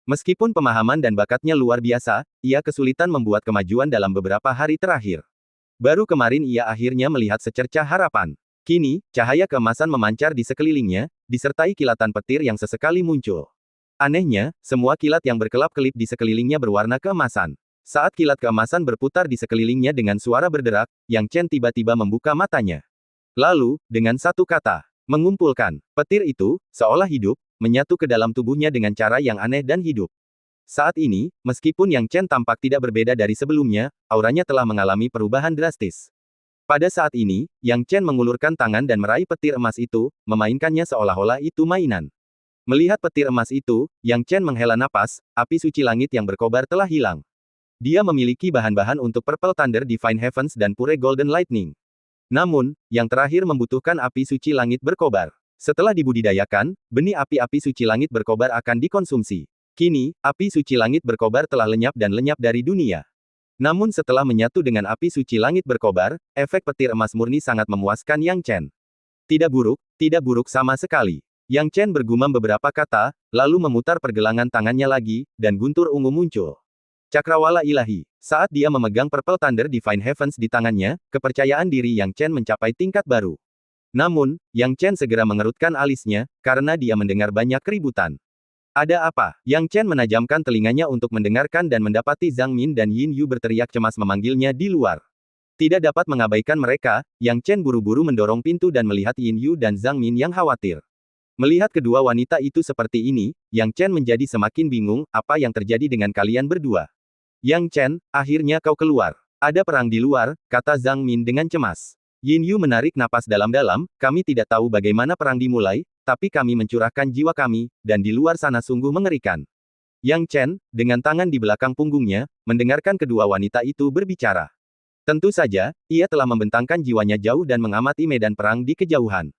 Meskipun pemahaman dan bakatnya luar biasa, ia kesulitan membuat kemajuan dalam beberapa hari terakhir. Baru kemarin ia akhirnya melihat secercah harapan. Kini, cahaya keemasan memancar di sekelilingnya, disertai kilatan petir yang sesekali muncul. Anehnya, semua kilat yang berkelap-kelip di sekelilingnya berwarna keemasan. Saat kilat keemasan berputar di sekelilingnya dengan suara berderak, Yang Chen tiba-tiba membuka matanya. Lalu, dengan satu kata, mengumpulkan. Petir itu, seolah hidup, menyatu ke dalam tubuhnya dengan cara yang aneh dan hidup. Saat ini, meskipun Yang Chen tampak tidak berbeda dari sebelumnya, auranya telah mengalami perubahan drastis. Pada saat ini, Yang Chen mengulurkan tangan dan meraih petir emas itu, memainkannya seolah-olah itu mainan. Melihat petir emas itu, Yang Chen menghela napas, api suci langit yang berkobar telah hilang. Dia memiliki bahan-bahan untuk Purple Thunder Divine Heavens dan Pure Golden Lightning. Namun, yang terakhir membutuhkan api suci langit berkobar. Setelah dibudidayakan, benih api-api suci langit berkobar akan dikonsumsi. Kini, api suci langit berkobar telah lenyap dan lenyap dari dunia. Namun setelah menyatu dengan api suci langit berkobar, efek petir emas murni sangat memuaskan Yang Chen. Tidak buruk sama sekali. Yang Chen bergumam beberapa kata, lalu memutar pergelangan tangannya lagi, dan guntur ungu muncul. Cakrawala ilahi. Saat dia memegang Purple Thunder Divine Heavens di tangannya, kepercayaan diri Yang Chen mencapai tingkat baru. Namun, Yang Chen segera mengerutkan alisnya, karena dia mendengar banyak keributan. Ada apa? Yang Chen menajamkan telinganya untuk mendengarkan dan mendapati Zhang Min dan Yin Yu berteriak cemas memanggilnya di luar. Tidak dapat mengabaikan mereka, Yang Chen buru-buru mendorong pintu dan melihat Yin Yu dan Zhang Min yang khawatir. Melihat kedua wanita itu seperti ini, Yang Chen menjadi semakin bingung, apa yang terjadi dengan kalian berdua? Yang Chen, akhirnya kau keluar. Ada perang di luar, kata Zhang Min dengan cemas. Yin Yu menarik napas dalam-dalam, kami tidak tahu bagaimana perang dimulai, tapi kami mencurahkan jiwa kami, dan di luar sana sungguh mengerikan. Yang Chen, dengan tangan di belakang punggungnya, mendengarkan kedua wanita itu berbicara. Tentu saja, ia telah membentangkan jiwanya jauh dan mengamati medan perang di kejauhan.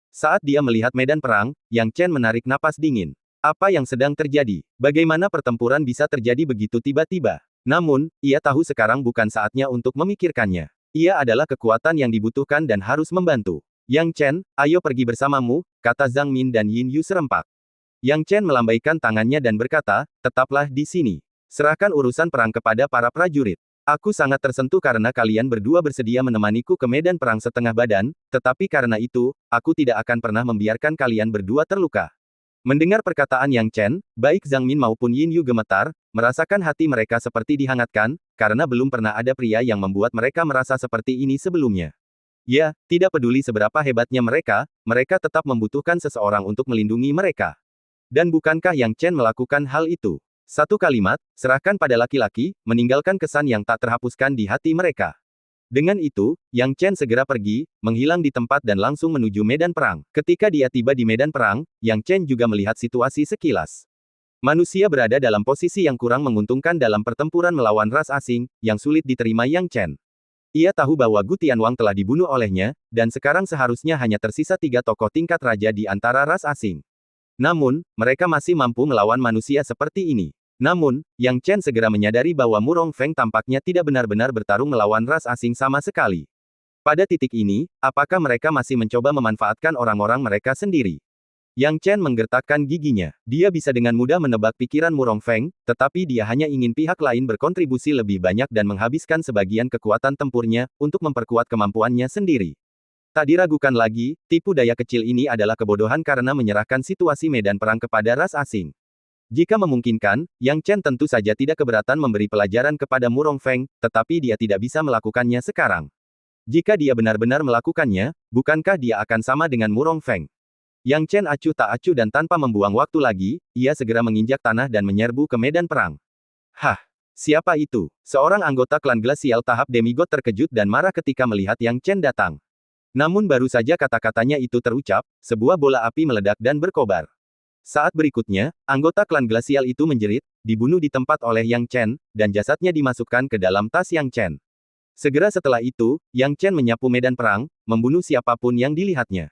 Saat dia melihat medan perang, Yang Chen menarik napas dingin. Apa yang sedang terjadi? Bagaimana pertempuran bisa terjadi begitu tiba-tiba? Namun, ia tahu sekarang bukan saatnya untuk memikirkannya. Ia adalah kekuatan yang dibutuhkan dan harus membantu. Yang Chen, ayo pergi bersamamu, kata Zhang Min dan Yin Yu serempak. Yang Chen melambaikan tangannya dan berkata, tetaplah di sini. Serahkan urusan perang kepada para prajurit. Aku sangat tersentuh karena kalian berdua bersedia menemaniku ke medan perang setengah badan, tetapi karena itu, aku tidak akan pernah membiarkan kalian berdua terluka. Mendengar perkataan Yang Chen, baik Zhang Min maupun Yin Yu gemetar, merasakan hati mereka seperti dihangatkan, karena belum pernah ada pria yang membuat mereka merasa seperti ini sebelumnya. Ya, tidak peduli seberapa hebatnya mereka tetap membutuhkan seseorang untuk melindungi mereka. Dan bukankah Yang Chen melakukan hal itu? Satu kalimat, serahkan pada laki-laki, meninggalkan kesan yang tak terhapuskan di hati mereka. Dengan itu, Yang Chen segera pergi, menghilang di tempat dan langsung menuju medan perang. Ketika dia tiba di medan perang, Yang Chen juga melihat situasi sekilas. Manusia berada dalam posisi yang kurang menguntungkan dalam pertempuran melawan ras asing, yang sulit diterima Yang Chen. Ia tahu bahwa Gu Tianwang telah dibunuh olehnya, dan sekarang seharusnya hanya tersisa 3 tokoh tingkat raja di antara ras asing. Namun, mereka masih mampu melawan manusia seperti ini. Namun, Yang Chen segera menyadari bahwa Murong Feng tampaknya tidak benar-benar bertarung melawan ras asing sama sekali. Pada titik ini, apakah mereka masih mencoba memanfaatkan orang-orang mereka sendiri? Yang Chen menggertakkan giginya. Dia bisa dengan mudah menebak pikiran Murong Feng, tetapi dia hanya ingin pihak lain berkontribusi lebih banyak dan menghabiskan sebagian kekuatan tempurnya, untuk memperkuat kemampuannya sendiri. Tak diragukan lagi, tipu daya kecil ini adalah kebodohan karena menyerahkan situasi medan perang kepada ras asing. Jika memungkinkan, Yang Chen tentu saja tidak keberatan memberi pelajaran kepada Murong Feng, tetapi dia tidak bisa melakukannya sekarang. Jika dia benar-benar melakukannya, bukankah dia akan sama dengan Murong Feng? Yang Chen acuh tak acuh dan tanpa membuang waktu lagi, ia segera menginjak tanah dan menyerbu ke medan perang. Hah! Siapa itu? Seorang anggota klan glasial tahap demigod terkejut dan marah ketika melihat Yang Chen datang. Namun baru saja kata-katanya itu terucap, sebuah bola api meledak dan berkobar. Saat berikutnya, anggota klan glasial itu menjerit, dibunuh di tempat oleh Yang Chen, dan jasadnya dimasukkan ke dalam tas Yang Chen. Segera setelah itu, Yang Chen menyapu medan perang, membunuh siapapun yang dilihatnya.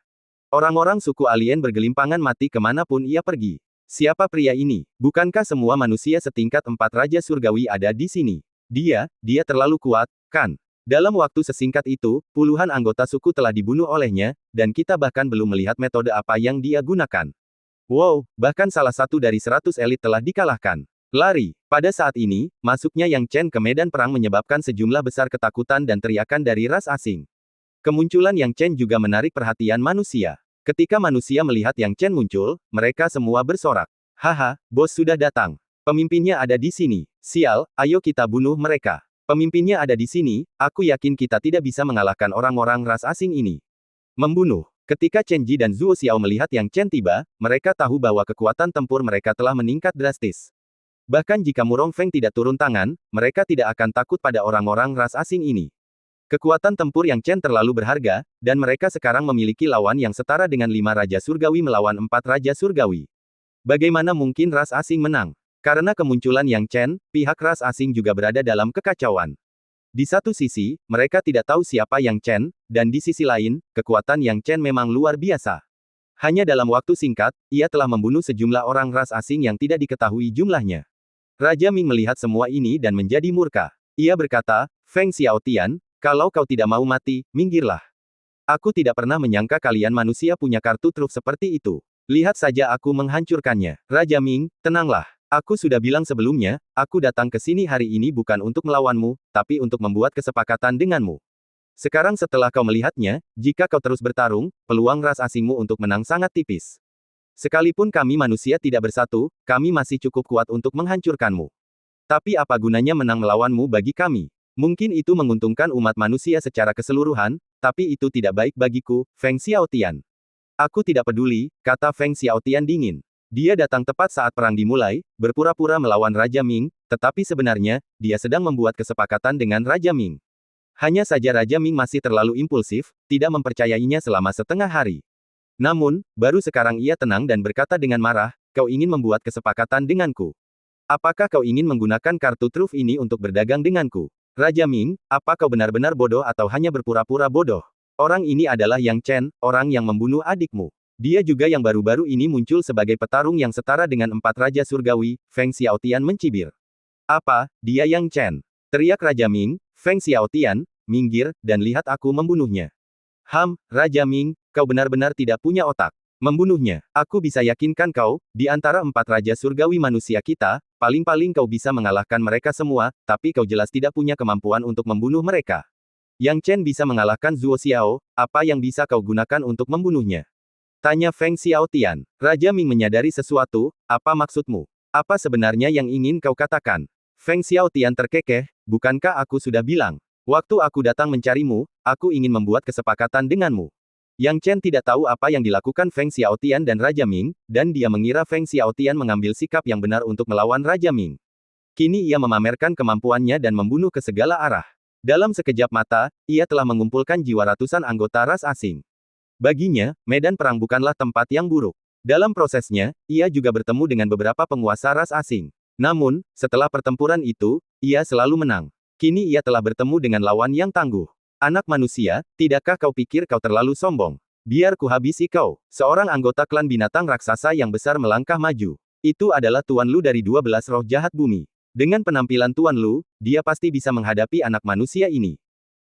Orang-orang suku alien bergelimpangan mati kemanapun ia pergi. Siapa pria ini? Bukankah semua manusia setingkat 4 Raja Surgawi ada di sini? Dia terlalu kuat, kan? Dalam waktu sesingkat itu, puluhan anggota suku telah dibunuh olehnya, dan kita bahkan belum melihat metode apa yang dia gunakan. Wow, bahkan salah satu dari 100 elit telah dikalahkan. Lari. Pada saat ini, masuknya Yang Chen ke medan perang menyebabkan sejumlah besar ketakutan dan teriakan dari ras asing. Kemunculan Yang Chen juga menarik perhatian manusia. Ketika manusia melihat Yang Chen muncul, mereka semua bersorak. Haha, bos sudah datang. Pemimpinnya ada di sini. Sial, ayo kita bunuh mereka. Pemimpinnya ada di sini, aku yakin kita tidak bisa mengalahkan orang-orang ras asing ini. Membunuh. Ketika Chen Ji dan Zuo Xiao melihat Yang Chen tiba, mereka tahu bahwa kekuatan tempur mereka telah meningkat drastis. Bahkan jika Murong Feng tidak turun tangan, mereka tidak akan takut pada orang-orang ras asing ini. Kekuatan tempur Yang Chen terlalu berharga, dan mereka sekarang memiliki lawan yang setara dengan 5 Raja Surgawi melawan 4 Raja Surgawi. Bagaimana mungkin ras asing menang? Karena kemunculan Yang Chen, pihak ras asing juga berada dalam kekacauan. Di satu sisi, mereka tidak tahu siapa Yang Chen, dan di sisi lain, kekuatan Yang Chen memang luar biasa. Hanya dalam waktu singkat, ia telah membunuh sejumlah orang ras asing yang tidak diketahui jumlahnya. Raja Ming melihat semua ini dan menjadi murka. Ia berkata, Feng Xiaotian, kalau kau tidak mau mati, minggirlah. Aku tidak pernah menyangka kalian manusia punya kartu truf seperti itu. Lihat saja aku menghancurkannya. Raja Ming, tenanglah. Aku sudah bilang sebelumnya, aku datang ke sini hari ini bukan untuk melawanmu, tapi untuk membuat kesepakatan denganmu. Sekarang setelah kau melihatnya, jika kau terus bertarung, peluang ras asingmu untuk menang sangat tipis. Sekalipun kami manusia tidak bersatu, kami masih cukup kuat untuk menghancurkanmu. Tapi apa gunanya menang melawanmu bagi kami? Mungkin itu menguntungkan umat manusia secara keseluruhan, tapi itu tidak baik bagiku, Feng Xiaotian. Aku tidak peduli, kata Feng Xiaotian dingin. Dia datang tepat saat perang dimulai, berpura-pura melawan Raja Ming, tetapi sebenarnya, dia sedang membuat kesepakatan dengan Raja Ming. Hanya saja Raja Ming masih terlalu impulsif, tidak mempercayainya selama setengah hari. Namun, baru sekarang ia tenang dan berkata dengan marah, kau ingin membuat kesepakatan denganku. Apakah kau ingin menggunakan kartu truf ini untuk berdagang denganku? Raja Ming, apa kau benar-benar bodoh atau hanya berpura-pura bodoh? Orang ini adalah Yang Chen, orang yang membunuh adikmu. Dia juga yang baru-baru ini muncul sebagai petarung yang setara dengan 4 Raja Surgawi, Feng Xiaotian mencibir. Apa, dia Yang Chen? Teriak Raja Ming, Feng Xiaotian, minggir, dan lihat aku membunuhnya. Raja Ming, kau benar-benar tidak punya otak. Membunuhnya. Aku bisa yakinkan kau, di antara 4 Raja Surgawi manusia kita, paling-paling kau bisa mengalahkan mereka semua, tapi kau jelas tidak punya kemampuan untuk membunuh mereka. Yang Chen bisa mengalahkan Zuo Xiao, apa yang bisa kau gunakan untuk membunuhnya? Tanya Feng Xiaotian. Raja Ming menyadari sesuatu, apa maksudmu? Apa sebenarnya yang ingin kau katakan? Feng Xiaotian terkekeh, bukankah aku sudah bilang? Waktu aku datang mencarimu, aku ingin membuat kesepakatan denganmu. Yang Chen tidak tahu apa yang dilakukan Feng Xiaotian dan Raja Ming, dan dia mengira Feng Xiaotian mengambil sikap yang benar untuk melawan Raja Ming. Kini ia memamerkan kemampuannya dan membunuh ke segala arah. Dalam sekejap mata, ia telah mengumpulkan jiwa ratusan anggota ras asing. Baginya, medan perang bukanlah tempat yang buruk. Dalam prosesnya, ia juga bertemu dengan beberapa penguasa ras asing. Namun, setelah pertempuran itu, ia selalu menang. Kini ia telah bertemu dengan lawan yang tangguh. Anak manusia, tidakkah kau pikir kau terlalu sombong? Biar ku habisi kau. Seorang anggota klan binatang raksasa yang besar melangkah maju. Itu adalah Tuan Lu dari 12 roh jahat bumi. Dengan penampilan Tuan Lu, dia pasti bisa menghadapi anak manusia ini.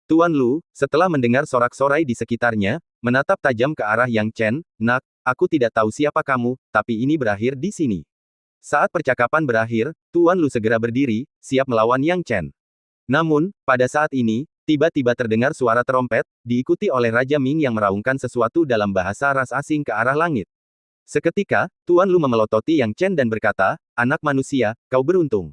Tuan Lu, setelah mendengar sorak-sorai di sekitarnya, menatap tajam ke arah Yang Chen, nak, aku tidak tahu siapa kamu, tapi ini berakhir di sini. Saat percakapan berakhir, Tuan Lu segera berdiri, siap melawan Yang Chen. Namun, pada saat ini, tiba-tiba terdengar suara trompet, diikuti oleh Raja Ming yang meraungkan sesuatu dalam bahasa ras asing ke arah langit. Seketika, Tuan Lu memelototi Yang Chen dan berkata, anak manusia, kau beruntung.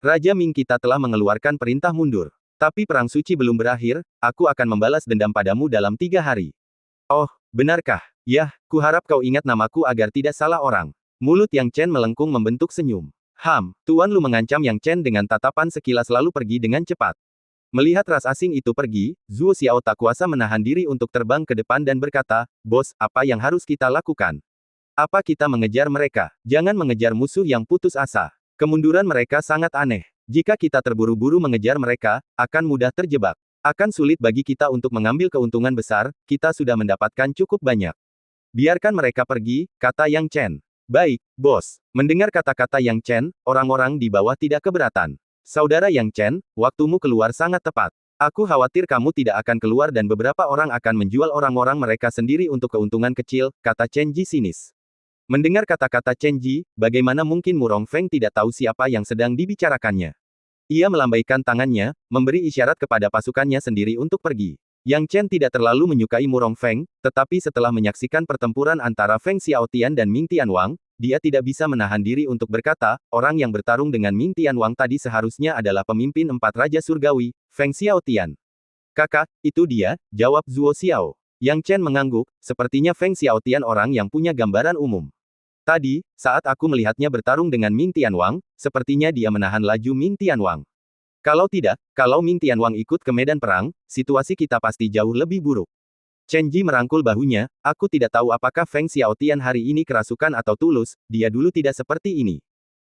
Raja Ming kita telah mengeluarkan perintah mundur. Tapi perang suci belum berakhir, aku akan membalas dendam padamu dalam 3 hari. Oh, benarkah? Yah, kuharap kau ingat namaku agar tidak salah orang. Mulut Yang Chen melengkung membentuk senyum. Tuan Lu mengancam Yang Chen dengan tatapan sekilas lalu pergi dengan cepat. Melihat ras asing itu pergi, Zuo Xiao tak kuasa menahan diri untuk terbang ke depan dan berkata, bos, apa yang harus kita lakukan? Apa kita mengejar mereka? Jangan mengejar musuh yang putus asa. Kemunduran mereka sangat aneh. Jika kita terburu-buru mengejar mereka, akan mudah terjebak. Akan sulit bagi kita untuk mengambil keuntungan besar, kita sudah mendapatkan cukup banyak. Biarkan mereka pergi, kata Yang Chen. Baik, bos. Mendengar kata-kata Yang Chen, orang-orang di bawah tidak keberatan. Saudara Yang Chen, waktumu keluar sangat tepat. Aku khawatir kamu tidak akan keluar dan beberapa orang akan menjual orang-orang mereka sendiri untuk keuntungan kecil, kata Chen Ji sinis. Mendengar kata-kata Chen Ji, bagaimana mungkin Murong Feng tidak tahu siapa yang sedang dibicarakannya. Ia melambaikan tangannya, memberi isyarat kepada pasukannya sendiri untuk pergi. Yang Chen tidak terlalu menyukai Murong Feng, tetapi setelah menyaksikan pertempuran antara Feng Xiaotian dan Ming Tianwang, dia tidak bisa menahan diri untuk berkata, orang yang bertarung dengan Ming Tianwang tadi seharusnya adalah pemimpin 4 Raja Surgawi, Feng Xiaotian. Kakak, itu dia, jawab Zuo Xiao. Yang Chen mengangguk, sepertinya Feng Xiaotian orang yang punya gambaran umum. Tadi, saat aku melihatnya bertarung dengan Ming Tianwang, sepertinya dia menahan laju Ming Tianwang. Kalau tidak, kalau Ming Tianwang ikut ke medan perang, situasi kita pasti jauh lebih buruk. Chen Ji merangkul bahunya, aku tidak tahu apakah Feng Xiaotian hari ini kerasukan atau tulus, dia dulu tidak seperti ini.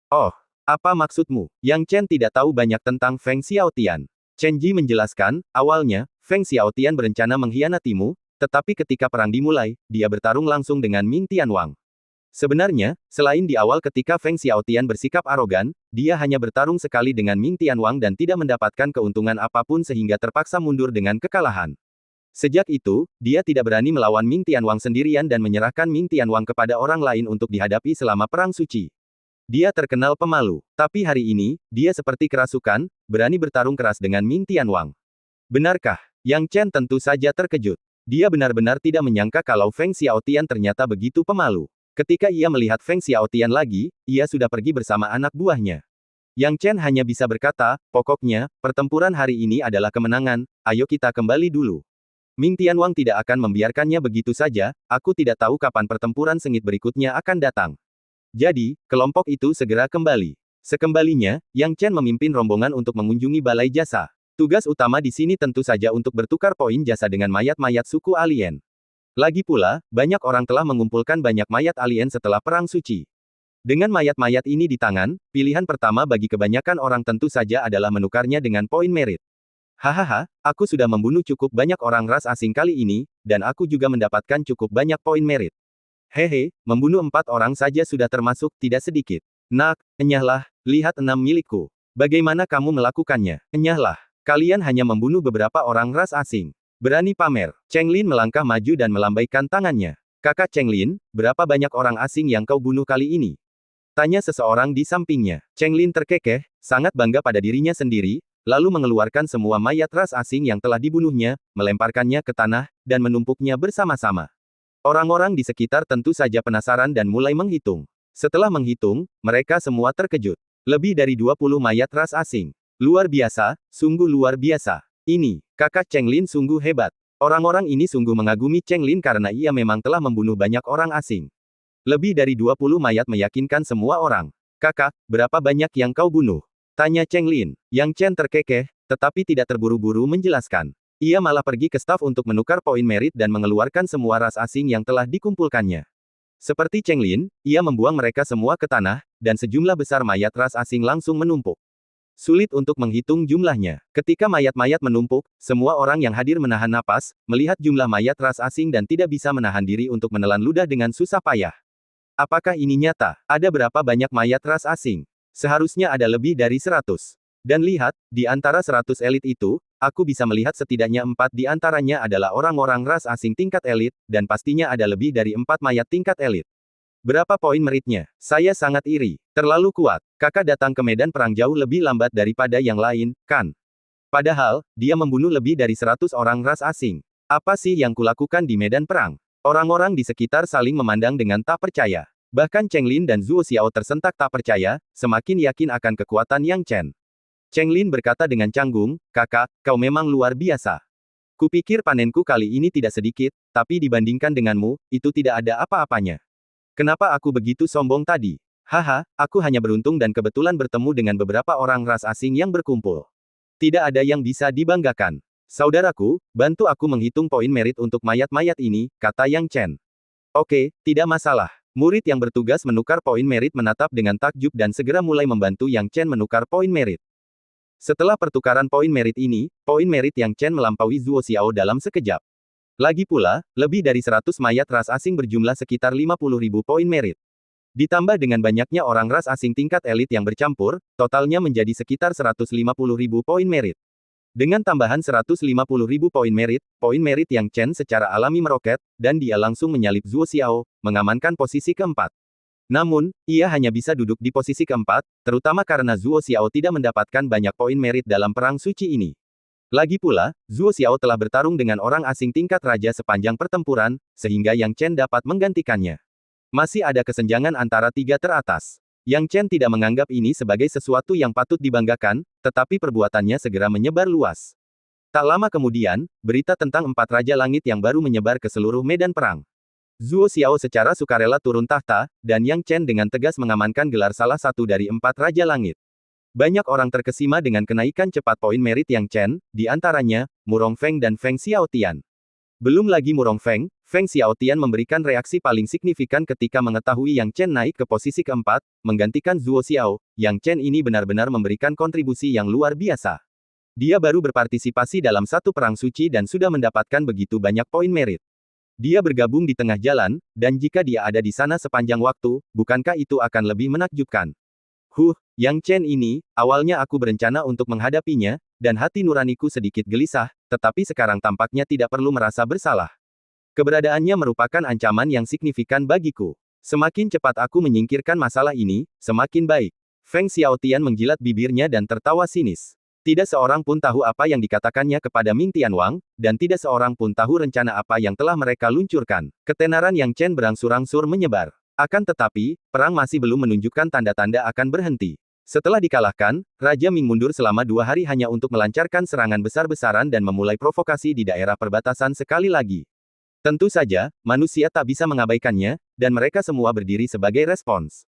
Oh, apa maksudmu? Yang Chen tidak tahu banyak tentang Feng Xiaotian. Chen Ji menjelaskan, awalnya, Feng Xiaotian berencana mengkhianatimu, tetapi ketika perang dimulai, dia bertarung langsung dengan Ming Tianwang. Sebenarnya, selain di awal ketika Feng Xiaotian bersikap arogan, dia hanya bertarung sekali dengan Ming Tianwang dan tidak mendapatkan keuntungan apapun sehingga terpaksa mundur dengan kekalahan. Sejak itu, dia tidak berani melawan Ming Tianwang sendirian dan menyerahkan Ming Tianwang kepada orang lain untuk dihadapi selama Perang Suci. Dia terkenal pemalu, tapi hari ini, dia seperti kerasukan, berani bertarung keras dengan Ming Tianwang. Benarkah? Yang Chen tentu saja terkejut. Dia benar-benar tidak menyangka kalau Feng Xiaotian ternyata begitu pemalu. Ketika ia melihat Feng Xiaotian lagi, ia sudah pergi bersama anak buahnya. Yang Chen hanya bisa berkata, pokoknya, pertempuran hari ini adalah kemenangan, ayo kita kembali dulu. Ming Tianwang tidak akan membiarkannya begitu saja, aku tidak tahu kapan pertempuran sengit berikutnya akan datang. Jadi, kelompok itu segera kembali. Sekembalinya, Yang Chen memimpin rombongan untuk mengunjungi balai jasa. Tugas utama di sini tentu saja untuk bertukar poin jasa dengan mayat-mayat suku alien. Lagi pula, banyak orang telah mengumpulkan banyak mayat alien setelah Perang Suci. Dengan mayat-mayat ini di tangan, pilihan pertama bagi kebanyakan orang tentu saja adalah menukarnya dengan poin merit. Hahaha, aku sudah membunuh cukup banyak orang ras asing kali ini, dan aku juga mendapatkan cukup banyak poin merit. Hehe, membunuh 4 orang saja sudah termasuk tidak sedikit. Nak, enyahlah, lihat 6 milikku. Bagaimana kamu melakukannya? Enyahlah, kalian hanya membunuh beberapa orang ras asing. Berani pamer. Cheng Lin melangkah maju dan melambaikan tangannya. Kakak Cheng Lin, berapa banyak orang asing yang kau bunuh kali ini? Tanya seseorang di sampingnya. Cheng Lin terkekeh, sangat bangga pada dirinya sendiri, lalu mengeluarkan semua mayat ras asing yang telah dibunuhnya, melemparkannya ke tanah, dan menumpuknya bersama-sama. Orang-orang di sekitar tentu saja penasaran dan mulai menghitung. Setelah menghitung, mereka semua terkejut. Lebih dari 20 mayat ras asing. Luar biasa, sungguh luar biasa. Ini, kakak Cheng Lin sungguh hebat. Orang-orang ini sungguh mengagumi Cheng Lin karena ia memang telah membunuh banyak orang asing. Lebih dari 20 mayat meyakinkan semua orang. Kakak, berapa banyak yang kau bunuh? Tanya Cheng Lin. Yang Chen terkekeh, tetapi tidak terburu-buru menjelaskan. Ia malah pergi ke staf untuk menukar poin merit dan mengeluarkan semua ras asing yang telah dikumpulkannya. Seperti Cheng Lin, ia membuang mereka semua ke tanah, dan sejumlah besar mayat ras asing langsung menumpuk. Sulit untuk menghitung jumlahnya. Ketika mayat-mayat menumpuk, semua orang yang hadir menahan napas, melihat jumlah mayat ras asing dan tidak bisa menahan diri untuk menelan ludah dengan susah payah. Apakah ini nyata? Ada berapa banyak mayat ras asing? Seharusnya ada lebih dari 100. Dan lihat, di antara 100 elit itu, aku bisa melihat setidaknya 4 di antaranya adalah orang-orang ras asing tingkat elit, dan pastinya ada lebih dari 4 mayat tingkat elit. Berapa poin meritnya? Saya sangat iri. Terlalu kuat. Kakak datang ke medan perang jauh lebih lambat daripada yang lain, kan? Padahal, dia membunuh lebih dari 100 orang ras asing. Apa sih yang kulakukan di medan perang? Orang-orang di sekitar saling memandang dengan tak percaya. Bahkan Cheng Lin dan Zuo Xiao tersentak tak percaya, semakin yakin akan kekuatan Yang Chen. Cheng Lin berkata dengan canggung, kakak, kau memang luar biasa. Kupikir panenku kali ini tidak sedikit, tapi dibandingkan denganmu, itu tidak ada apa-apanya. Kenapa aku begitu sombong tadi? Haha, aku hanya beruntung dan kebetulan bertemu dengan beberapa orang ras asing yang berkumpul. Tidak ada yang bisa dibanggakan. Saudaraku, bantu aku menghitung poin merit untuk mayat-mayat ini, kata Yang Chen. Oke, tidak masalah. Murid yang bertugas menukar poin merit menatap dengan takjub dan segera mulai membantu Yang Chen menukar poin merit. Setelah pertukaran poin merit ini, poin merit Yang Chen melampaui Zuo Xiao dalam sekejap. Lagi pula, lebih dari 100 mayat ras asing berjumlah sekitar 50.000 poin merit. Ditambah dengan banyaknya orang ras asing tingkat elit yang bercampur, totalnya menjadi sekitar 150.000 poin merit. Dengan tambahan 150.000 poin merit yang Chen secara alami meroket, dan dia langsung menyalip Zuo Xiao, mengamankan posisi keempat. Namun, ia hanya bisa duduk di posisi keempat, terutama karena Zuo Xiao tidak mendapatkan banyak poin merit dalam perang suci ini. Lagi pula, Zuo Xiao telah bertarung dengan orang asing tingkat raja sepanjang pertempuran, sehingga Yang Chen dapat menggantikannya. Masih ada kesenjangan antara tiga teratas. Yang Chen tidak menganggap ini sebagai sesuatu yang patut dibanggakan, tetapi perbuatannya segera menyebar luas. Tak lama kemudian, berita tentang 4 Raja Langit yang baru menyebar ke seluruh medan perang. Zuo Xiao secara sukarela turun tahta, dan Yang Chen dengan tegas mengamankan gelar salah satu dari 4 Raja Langit. Banyak orang terkesima dengan kenaikan cepat poin merit Yang Chen, di antaranya, Murong Feng dan Feng Xiaotian. Belum lagi Murong Feng, Feng Xiaotian memberikan reaksi paling signifikan ketika mengetahui Yang Chen naik ke posisi keempat, menggantikan Zuo Xiao. Yang Chen ini benar-benar memberikan kontribusi yang luar biasa. Dia baru berpartisipasi dalam satu perang suci dan sudah mendapatkan begitu banyak poin merit. Dia bergabung di tengah jalan, dan jika dia ada di sana sepanjang waktu, bukankah itu akan lebih menakjubkan? Yang Chen ini, awalnya aku berencana untuk menghadapinya, dan hati nuraniku sedikit gelisah, tetapi sekarang tampaknya tidak perlu merasa bersalah. Keberadaannya merupakan ancaman yang signifikan bagiku. Semakin cepat aku menyingkirkan masalah ini, semakin baik. Feng Xiaotian menjilat bibirnya dan tertawa sinis. Tidak seorang pun tahu apa yang dikatakannya kepada Ming Tianwang, dan tidak seorang pun tahu rencana apa yang telah mereka luncurkan. Ketenaran Yang Chen berangsur-angsur menyebar. Akan tetapi, perang masih belum menunjukkan tanda-tanda akan berhenti. Setelah dikalahkan, Raja Ming mundur selama 2 hari hanya untuk melancarkan serangan besar-besaran dan memulai provokasi di daerah perbatasan sekali lagi. Tentu saja, manusia tak bisa mengabaikannya, dan mereka semua berdiri sebagai respons.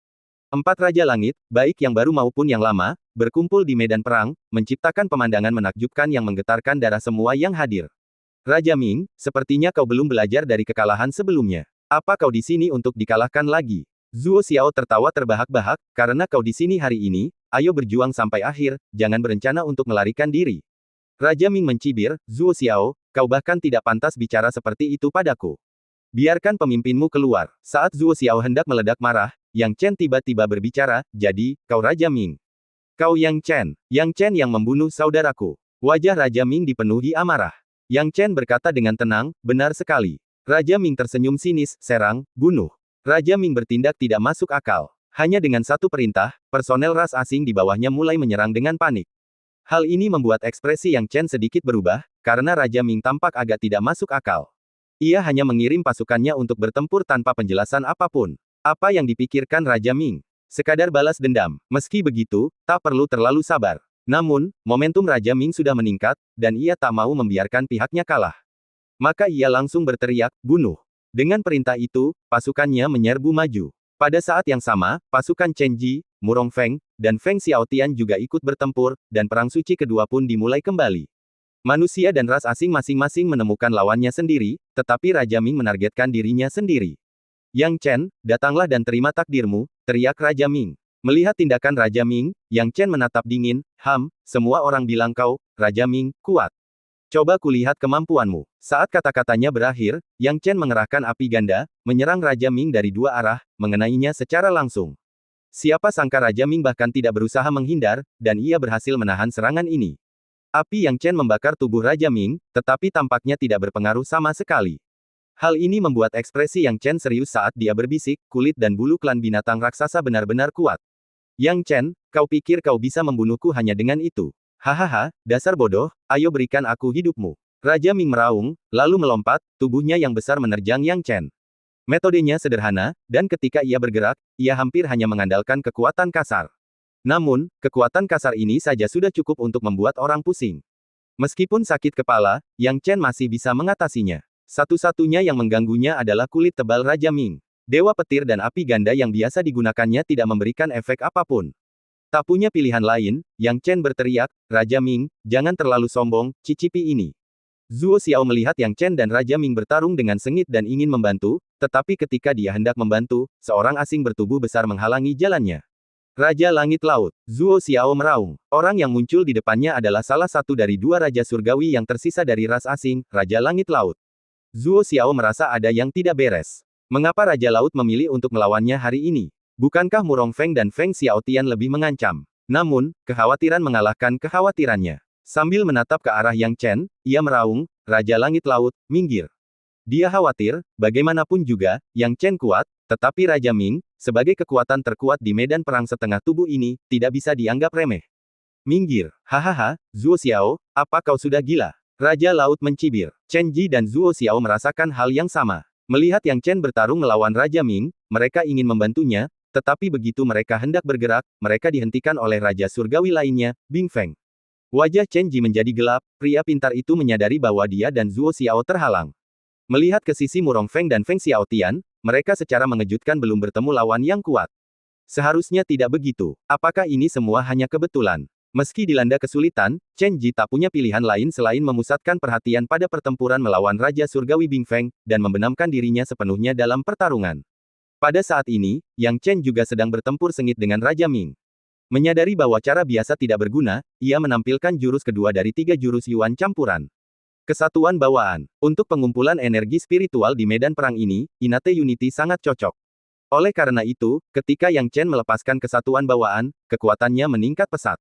4 Raja Langit, baik yang baru maupun yang lama, berkumpul di medan perang, menciptakan pemandangan menakjubkan yang menggetarkan darah semua yang hadir. Raja Ming, sepertinya kau belum belajar dari kekalahan sebelumnya. Apa kau di sini untuk dikalahkan lagi? Zuo Xiao tertawa terbahak-bahak, karena kau di sini hari ini, ayo berjuang sampai akhir, jangan berencana untuk melarikan diri. Raja Ming mencibir, Zuo Xiao, kau bahkan tidak pantas bicara seperti itu padaku. Biarkan pemimpinmu keluar. Saat Zuo Xiao hendak meledak marah, Yang Chen tiba-tiba berbicara, jadi, kau Raja Ming. Kau Yang Chen yang membunuh saudaraku. Wajah Raja Ming dipenuhi amarah. Yang Chen berkata dengan tenang, benar sekali. Raja Ming tersenyum sinis, serang, bunuh. Raja Ming bertindak tidak masuk akal. Hanya dengan satu perintah, personel ras asing di bawahnya mulai menyerang dengan panik. Hal ini membuat ekspresi Yang Chen sedikit berubah, karena Raja Ming tampak agak tidak masuk akal. Ia hanya mengirim pasukannya untuk bertempur tanpa penjelasan apapun. Apa yang dipikirkan Raja Ming? Sekadar balas dendam. Meski begitu, tak perlu terlalu sabar. Namun, momentum Raja Ming sudah meningkat, dan ia tak mau membiarkan pihaknya kalah. Maka ia langsung berteriak, bunuh. Dengan perintah itu, pasukannya menyerbu maju. Pada saat yang sama, pasukan Chen Ji, Murong Feng, dan Feng Xiaotian juga ikut bertempur, dan perang suci kedua pun dimulai kembali. Manusia dan ras asing masing-masing menemukan lawannya sendiri, tetapi Raja Ming menargetkan dirinya sendiri. Yang Chen, datanglah dan terima takdirmu, teriak Raja Ming. Melihat tindakan Raja Ming, Yang Chen menatap dingin, semua orang bilang kau, Raja Ming, kuat. Coba kulihat kemampuanmu. Saat kata-katanya berakhir, Yang Chen mengerahkan api ganda, menyerang Raja Ming dari 2 arah, mengenainya secara langsung. Siapa sangka Raja Ming bahkan tidak berusaha menghindar, dan ia berhasil menahan serangan ini. Api Yang Chen membakar tubuh Raja Ming, tetapi tampaknya tidak berpengaruh sama sekali. Hal ini membuat ekspresi Yang Chen serius saat dia berbisik, kulit dan bulu klan binatang raksasa benar-benar kuat. Yang Chen, kau pikir kau bisa membunuhku hanya dengan itu? Hahaha, dasar bodoh, ayo berikan aku hidupmu. Raja Ming meraung, lalu melompat, tubuhnya yang besar menerjang Yang Chen. Metodenya sederhana, dan ketika ia bergerak, ia hampir hanya mengandalkan kekuatan kasar. Namun, kekuatan kasar ini saja sudah cukup untuk membuat orang pusing. Meskipun sakit kepala, Yang Chen masih bisa mengatasinya. Satu-satunya yang mengganggunya adalah kulit tebal Raja Ming. Dewa petir dan api ganda yang biasa digunakannya tidak memberikan efek apapun. Tak punya pilihan lain, Yang Chen berteriak, Raja Ming, jangan terlalu sombong, cicipi ini. Zuo Xiao melihat Yang Chen dan Raja Ming bertarung dengan sengit dan ingin membantu, tetapi ketika dia hendak membantu, seorang asing bertubuh besar menghalangi jalannya. Raja Langit Laut, Zuo Xiao meraung. Orang yang muncul di depannya adalah salah satu dari 2 raja surgawi yang tersisa dari ras asing, Raja Langit Laut. Zuo Xiao merasa ada yang tidak beres. Mengapa Raja Laut memilih untuk melawannya hari ini? Bukankah Murong Feng dan Feng Xiaotian lebih mengancam? Namun, kekhawatiran mengalahkan kekhawatirannya. Sambil menatap ke arah Yang Chen, ia meraung, Raja Langit Laut, minggir. Dia khawatir, bagaimanapun juga, Yang Chen kuat, tetapi Raja Ming, sebagai kekuatan terkuat di medan perang setengah tubuh ini, tidak bisa dianggap remeh. Minggir, hahaha, Zuo Xiao, apa kau sudah gila? Raja Laut mencibir. Chen Ji dan Zuo Xiao merasakan hal yang sama. Melihat Yang Chen bertarung melawan Raja Ming, mereka ingin membantunya, tetapi begitu mereka hendak bergerak, mereka dihentikan oleh Raja Surgawi lainnya, Bing Feng. Wajah Chen Ji menjadi gelap, pria pintar itu menyadari bahwa dia dan Zuo Xiao terhalang. Melihat ke sisi Murong Feng dan Feng Xiaotian, mereka secara mengejutkan belum bertemu lawan yang kuat. Seharusnya tidak begitu. Apakah ini semua hanya kebetulan? Meski dilanda kesulitan, Chen Ji tak punya pilihan lain selain memusatkan perhatian pada pertempuran melawan Raja Surgawi Bing Feng, dan membenamkan dirinya sepenuhnya dalam pertarungan. Pada saat ini, Yang Chen juga sedang bertempur sengit dengan Raja Ming. Menyadari bahwa cara biasa tidak berguna, ia menampilkan jurus kedua dari 3 jurus Yuan campuran. Kesatuan bawaan. Untuk pengumpulan energi spiritual di medan perang ini, Inate Unity sangat cocok. Oleh karena itu, ketika Yang Chen melepaskan kesatuan bawaan, kekuatannya meningkat pesat.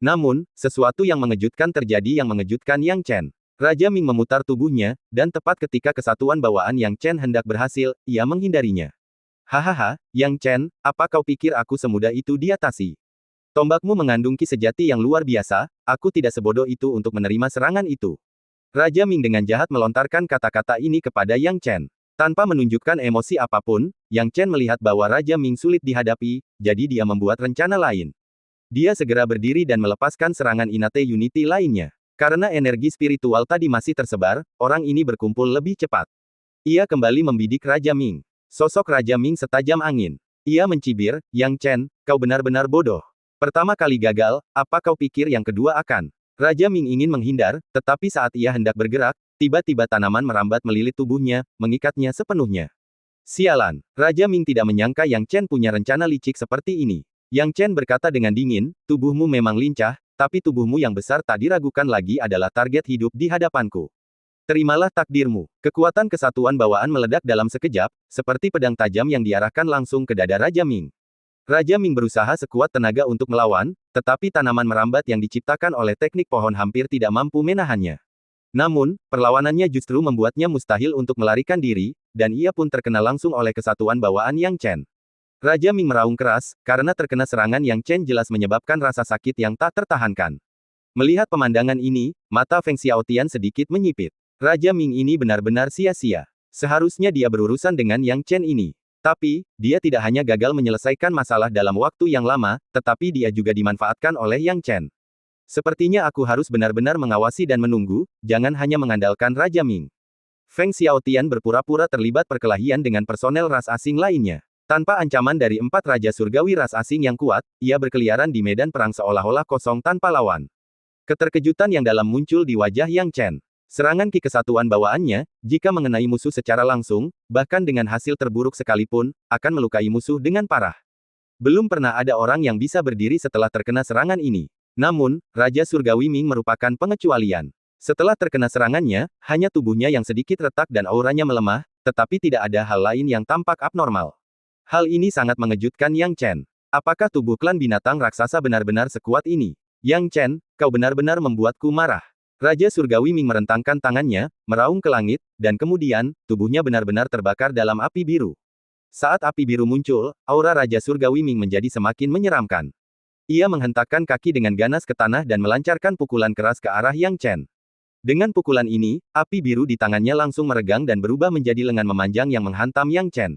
Namun, sesuatu yang mengejutkan terjadi yang mengejutkan Yang Chen. Raja Ming memutar tubuhnya, dan tepat ketika kesatuan bawaan Yang Chen hendak berhasil, ia menghindarinya. Hahaha, Yang Chen, apa kau pikir aku semudah itu diatasi? Tombakmu mengandung ki sejati yang luar biasa, aku tidak sebodoh itu untuk menerima serangan itu. Raja Ming dengan jahat melontarkan kata-kata ini kepada Yang Chen. Tanpa menunjukkan emosi apapun, Yang Chen melihat bahwa Raja Ming sulit dihadapi, jadi dia membuat rencana lain. Dia segera berdiri dan melepaskan serangan Inate Unity lainnya. Karena energi spiritual tadi masih tersebar, orang ini berkumpul lebih cepat. Ia kembali membidik Raja Ming. Sosok Raja Ming setajam angin. Ia mencibir, Yang Chen, kau benar-benar bodoh. Pertama kali gagal, apa kau pikir yang kedua akan? Raja Ming ingin menghindar, tetapi saat ia hendak bergerak, tiba-tiba tanaman merambat melilit tubuhnya, mengikatnya sepenuhnya. Sialan, Raja Ming tidak menyangka Yang Chen punya rencana licik seperti ini. Yang Chen berkata dengan dingin, tubuhmu memang lincah, tapi tubuhmu yang besar tak diragukan lagi adalah target hidup di hadapanku. Terimalah takdirmu. Kekuatan kesatuan bawaan meledak dalam sekejap, seperti pedang tajam yang diarahkan langsung ke dada Raja Ming. Raja Ming berusaha sekuat tenaga untuk melawan, tetapi tanaman merambat yang diciptakan oleh teknik pohon hampir tidak mampu menahannya. Namun, perlawanannya justru membuatnya mustahil untuk melarikan diri, dan ia pun terkena langsung oleh kesatuan bawaan Yang Chen. Raja Ming meraung keras, karena terkena serangan Yang Chen jelas menyebabkan rasa sakit yang tak tertahankan. Melihat pemandangan ini, mata Feng Xiaotian sedikit menyipit. Raja Ming ini benar-benar sia-sia. Seharusnya dia berurusan dengan Yang Chen ini. Tapi, dia tidak hanya gagal menyelesaikan masalah dalam waktu yang lama, tetapi dia juga dimanfaatkan oleh Yang Chen. Sepertinya aku harus benar-benar mengawasi dan menunggu, jangan hanya mengandalkan Raja Ming. Feng Xiaotian berpura-pura terlibat perkelahian dengan personel ras asing lainnya. Tanpa ancaman dari 4 Raja Surgawi ras asing yang kuat, ia berkeliaran di medan perang seolah-olah kosong tanpa lawan. Keterkejutan yang dalam muncul di wajah Yang Chen. Serangan ki kesatuan bawaannya, jika mengenai musuh secara langsung, bahkan dengan hasil terburuk sekalipun, akan melukai musuh dengan parah. Belum pernah ada orang yang bisa berdiri setelah terkena serangan ini. Namun, Raja Surgawi Ming merupakan pengecualian. Setelah terkena serangannya, hanya tubuhnya yang sedikit retak dan auranya melemah, tetapi tidak ada hal lain yang tampak abnormal. Hal ini sangat mengejutkan Yang Chen. Apakah tubuh klan binatang raksasa benar-benar sekuat ini? Yang Chen, kau benar-benar membuatku marah. Raja Surgawi Ming merentangkan tangannya, meraung ke langit, dan kemudian, tubuhnya benar-benar terbakar dalam api biru. Saat api biru muncul, aura Raja Surgawi Ming menjadi semakin menyeramkan. Ia menghentakkan kaki dengan ganas ke tanah dan melancarkan pukulan keras ke arah Yang Chen. Dengan pukulan ini, api biru di tangannya langsung meregang dan berubah menjadi lengan memanjang yang menghantam Yang Chen.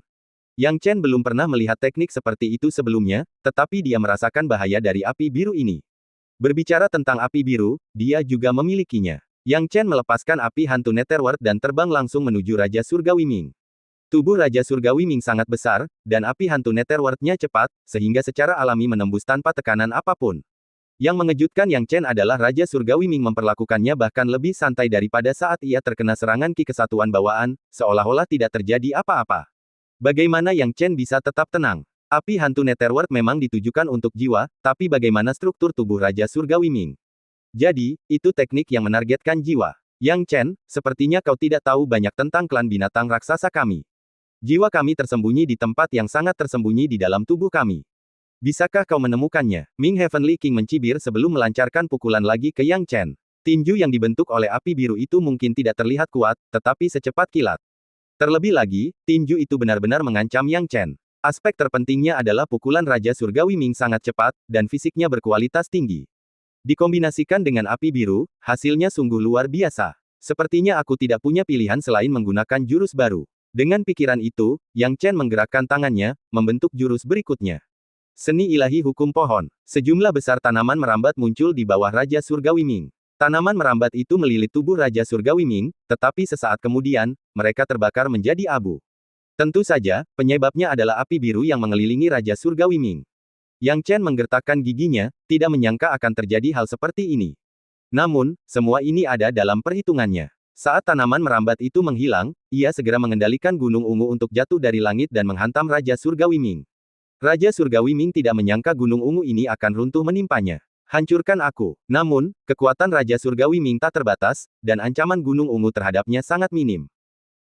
Yang Chen belum pernah melihat teknik seperti itu sebelumnya, tetapi dia merasakan bahaya dari api biru ini. Berbicara tentang api biru, dia juga memilikinya. Yang Chen melepaskan api hantu Netherworld dan terbang langsung menuju Raja Surgawi Ming. Tubuh Raja Surgawi Ming sangat besar, dan api hantu Netherworld-nya cepat, sehingga secara alami menembus tanpa tekanan apapun. Yang mengejutkan Yang Chen adalah Raja Surgawi Ming memperlakukannya bahkan lebih santai daripada saat ia terkena serangan ki kesatuan bawaan, seolah-olah tidak terjadi apa-apa. Bagaimana Yang Chen bisa tetap tenang? Api hantu Netherworld memang ditujukan untuk jiwa, tapi bagaimana struktur tubuh Raja Surgawi Ming? Jadi, itu teknik yang menargetkan jiwa. Yang Chen, sepertinya kau tidak tahu banyak tentang klan binatang raksasa kami. Jiwa kami tersembunyi di tempat yang sangat tersembunyi di dalam tubuh kami. Bisakah kau menemukannya? Ming Heavenly King mencibir sebelum melancarkan pukulan lagi ke Yang Chen. Tinju yang dibentuk oleh api biru itu mungkin tidak terlihat kuat, tetapi secepat kilat. Terlebih lagi, tinju itu benar-benar mengancam Yang Chen. Aspek terpentingnya adalah pukulan Raja Surgawi Ming sangat cepat, dan fisiknya berkualitas tinggi. Dikombinasikan dengan api biru, hasilnya sungguh luar biasa. Sepertinya aku tidak punya pilihan selain menggunakan jurus baru. Dengan pikiran itu, Yang Chen menggerakkan tangannya, membentuk jurus berikutnya. Seni ilahi hukum pohon. Sejumlah besar tanaman merambat muncul di bawah Raja Surgawi Ming. Tanaman merambat itu melilit tubuh Raja Surgawi Ming, tetapi sesaat kemudian, mereka terbakar menjadi abu. Tentu saja, penyebabnya adalah api biru yang mengelilingi Raja Surgawi Ming. Yang Chen menggertakkan giginya, tidak menyangka akan terjadi hal seperti ini. Namun, semua ini ada dalam perhitungannya. Saat tanaman merambat itu menghilang, ia segera mengendalikan Gunung Ungu untuk jatuh dari langit dan menghantam Raja Surgawi Ming. Raja Surgawi Ming tidak menyangka Gunung Ungu ini akan runtuh menimpanya. Hancurkan aku. Namun, kekuatan Raja Surgawi Ming tak terbatas, dan ancaman Gunung Ungu terhadapnya sangat minim.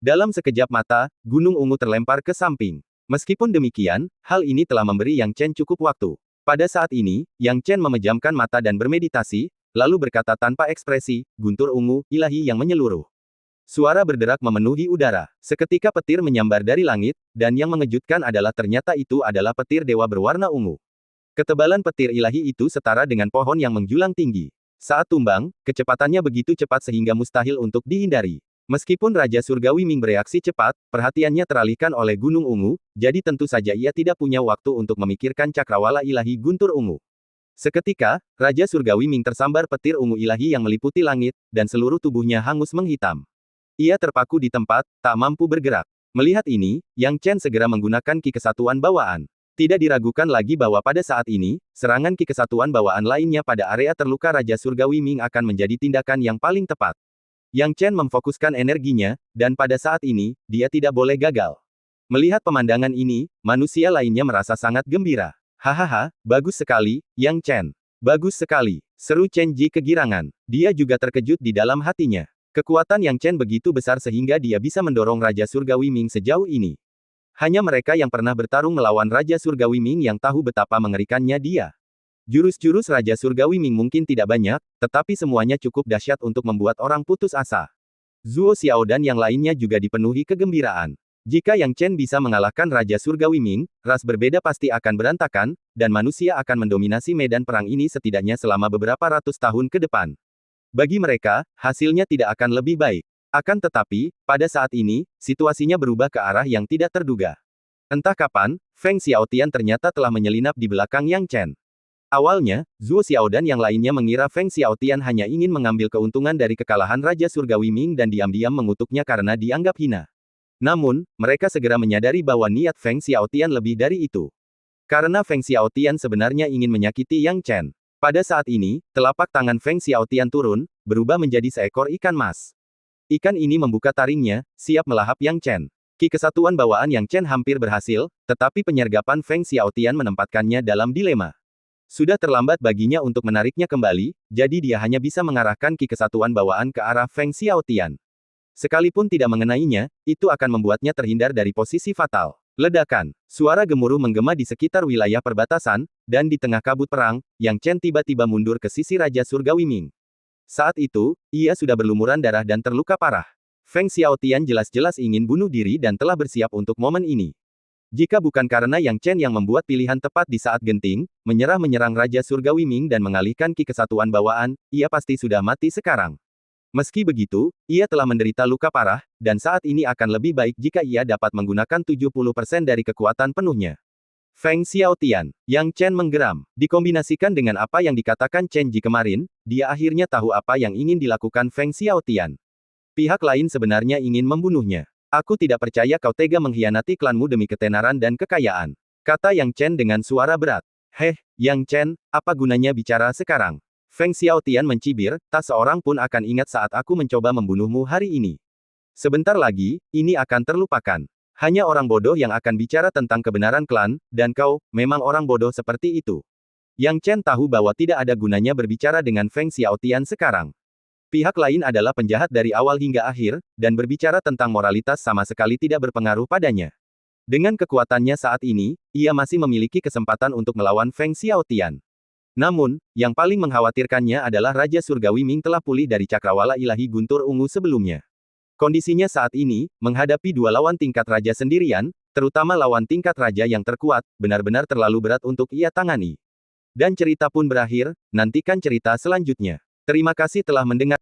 Dalam sekejap mata, Gunung Ungu terlempar ke samping. Meskipun demikian, hal ini telah memberi Yang Chen cukup waktu. Pada saat ini, Yang Chen memejamkan mata dan bermeditasi, lalu berkata tanpa ekspresi, guntur ungu, ilahi yang menyeluruh. Suara berderak memenuhi udara. Seketika petir menyambar dari langit, dan yang mengejutkan adalah ternyata itu adalah petir dewa berwarna ungu. Ketebalan petir ilahi itu setara dengan pohon yang menjulang tinggi. Saat tumbang, kecepatannya begitu cepat sehingga mustahil untuk dihindari. Meskipun Raja Surgawi Ming bereaksi cepat, perhatiannya teralihkan oleh Gunung Ungu, jadi tentu saja ia tidak punya waktu untuk memikirkan cakrawala ilahi guntur ungu. Seketika, Raja Surgawi Ming tersambar petir ungu ilahi yang meliputi langit, dan seluruh tubuhnya hangus menghitam. Ia terpaku di tempat, tak mampu bergerak. Melihat ini, Yang Chen segera menggunakan Ki Kesatuan Bawaan. Tidak diragukan lagi bahwa pada saat ini, serangan Ki Kesatuan Bawaan lainnya pada area terluka Raja Surgawi Ming akan menjadi tindakan yang paling tepat. Yang Chen memfokuskan energinya, dan pada saat ini, dia tidak boleh gagal. Melihat pemandangan ini, manusia lainnya merasa sangat gembira. Hahaha, bagus sekali, Yang Chen. Bagus sekali, seru Chen Ji kegirangan. Dia juga terkejut di dalam hatinya. Kekuatan Yang Chen begitu besar sehingga dia bisa mendorong Raja Surgawi Ming sejauh ini. Hanya mereka yang pernah bertarung melawan Raja Surgawi Ming yang tahu betapa mengerikannya dia. Jurus-jurus Raja Surgawi Ming mungkin tidak banyak, tetapi semuanya cukup dahsyat untuk membuat orang putus asa. Zuo Xiao dan yang lainnya juga dipenuhi kegembiraan. Jika Yang Chen bisa mengalahkan Raja Surgawi Ming, ras berbeda pasti akan berantakan, dan manusia akan mendominasi medan perang ini setidaknya selama beberapa ratus tahun ke depan. Bagi mereka, hasilnya tidak akan lebih baik. Akan tetapi, pada saat ini, situasinya berubah ke arah yang tidak terduga. Entah kapan, Feng Xiaotian ternyata telah menyelinap di belakang Yang Chen. Awalnya, Zuo Xiao dan yang lainnya mengira Feng Xiaotian hanya ingin mengambil keuntungan dari kekalahan Raja Surgawi Ming dan diam-diam mengutuknya karena dianggap hina. Namun, mereka segera menyadari bahwa niat Feng Xiaotian lebih dari itu. Karena Feng Xiaotian sebenarnya ingin menyakiti Yang Chen. Pada saat ini, telapak tangan Feng Xiaotian turun, berubah menjadi seekor ikan mas. Ikan ini membuka taringnya, siap melahap Yang Chen. Ki Kesatuan Bawaan Yang Chen hampir berhasil, tetapi penyergapan Feng Xiaotian menempatkannya dalam dilema. Sudah terlambat baginya untuk menariknya kembali, jadi dia hanya bisa mengarahkan Ki Kesatuan Bawaan ke arah Feng Xiaotian. Sekalipun tidak mengenainya, itu akan membuatnya terhindar dari posisi fatal. Ledakan. Suara gemuruh menggema di sekitar wilayah perbatasan, dan di tengah kabut perang, Yang Chen tiba-tiba mundur ke sisi Raja Surgawi Ming. Saat itu, ia sudah berlumuran darah dan terluka parah. Feng Xiaotian jelas-jelas ingin bunuh diri dan telah bersiap untuk momen ini. Jika bukan karena Yang Chen yang membuat pilihan tepat di saat genting, menyerang Raja Surgawi Ming dan mengalihkan Ki Kesatuan Bawaan, ia pasti sudah mati sekarang. Meski begitu, ia telah menderita luka parah, dan saat ini akan lebih baik jika ia dapat menggunakan 70% dari kekuatan penuhnya. Feng Xiaotian, Yang Chen menggeram. Dikombinasikan dengan apa yang dikatakan Chen Ji kemarin, dia akhirnya tahu apa yang ingin dilakukan Feng Xiaotian. Pihak lain sebenarnya ingin membunuhnya. Aku tidak percaya kau tega mengkhianati klanmu demi ketenaran dan kekayaan, kata Yang Chen dengan suara berat. Heh, Yang Chen, apa gunanya bicara sekarang? Feng Xiaotian mencibir, tak seorang pun akan ingat saat aku mencoba membunuhmu hari ini. Sebentar lagi, ini akan terlupakan. Hanya orang bodoh yang akan bicara tentang kebenaran klan, dan kau, memang orang bodoh seperti itu. Yang Chen tahu bahwa tidak ada gunanya berbicara dengan Feng Xiaotian sekarang. Pihak lain adalah penjahat dari awal hingga akhir, dan berbicara tentang moralitas sama sekali tidak berpengaruh padanya. Dengan kekuatannya saat ini, ia masih memiliki kesempatan untuk melawan Feng Xiaotian. Namun, yang paling mengkhawatirkannya adalah Raja Surgawi Ming telah pulih dari cakrawala ilahi guntur ungu sebelumnya. Kondisinya saat ini, menghadapi dua lawan tingkat raja sendirian, terutama lawan tingkat raja yang terkuat, benar-benar terlalu berat untuk ia tangani. Dan cerita pun berakhir, nantikan cerita selanjutnya. Terima kasih telah mendengar.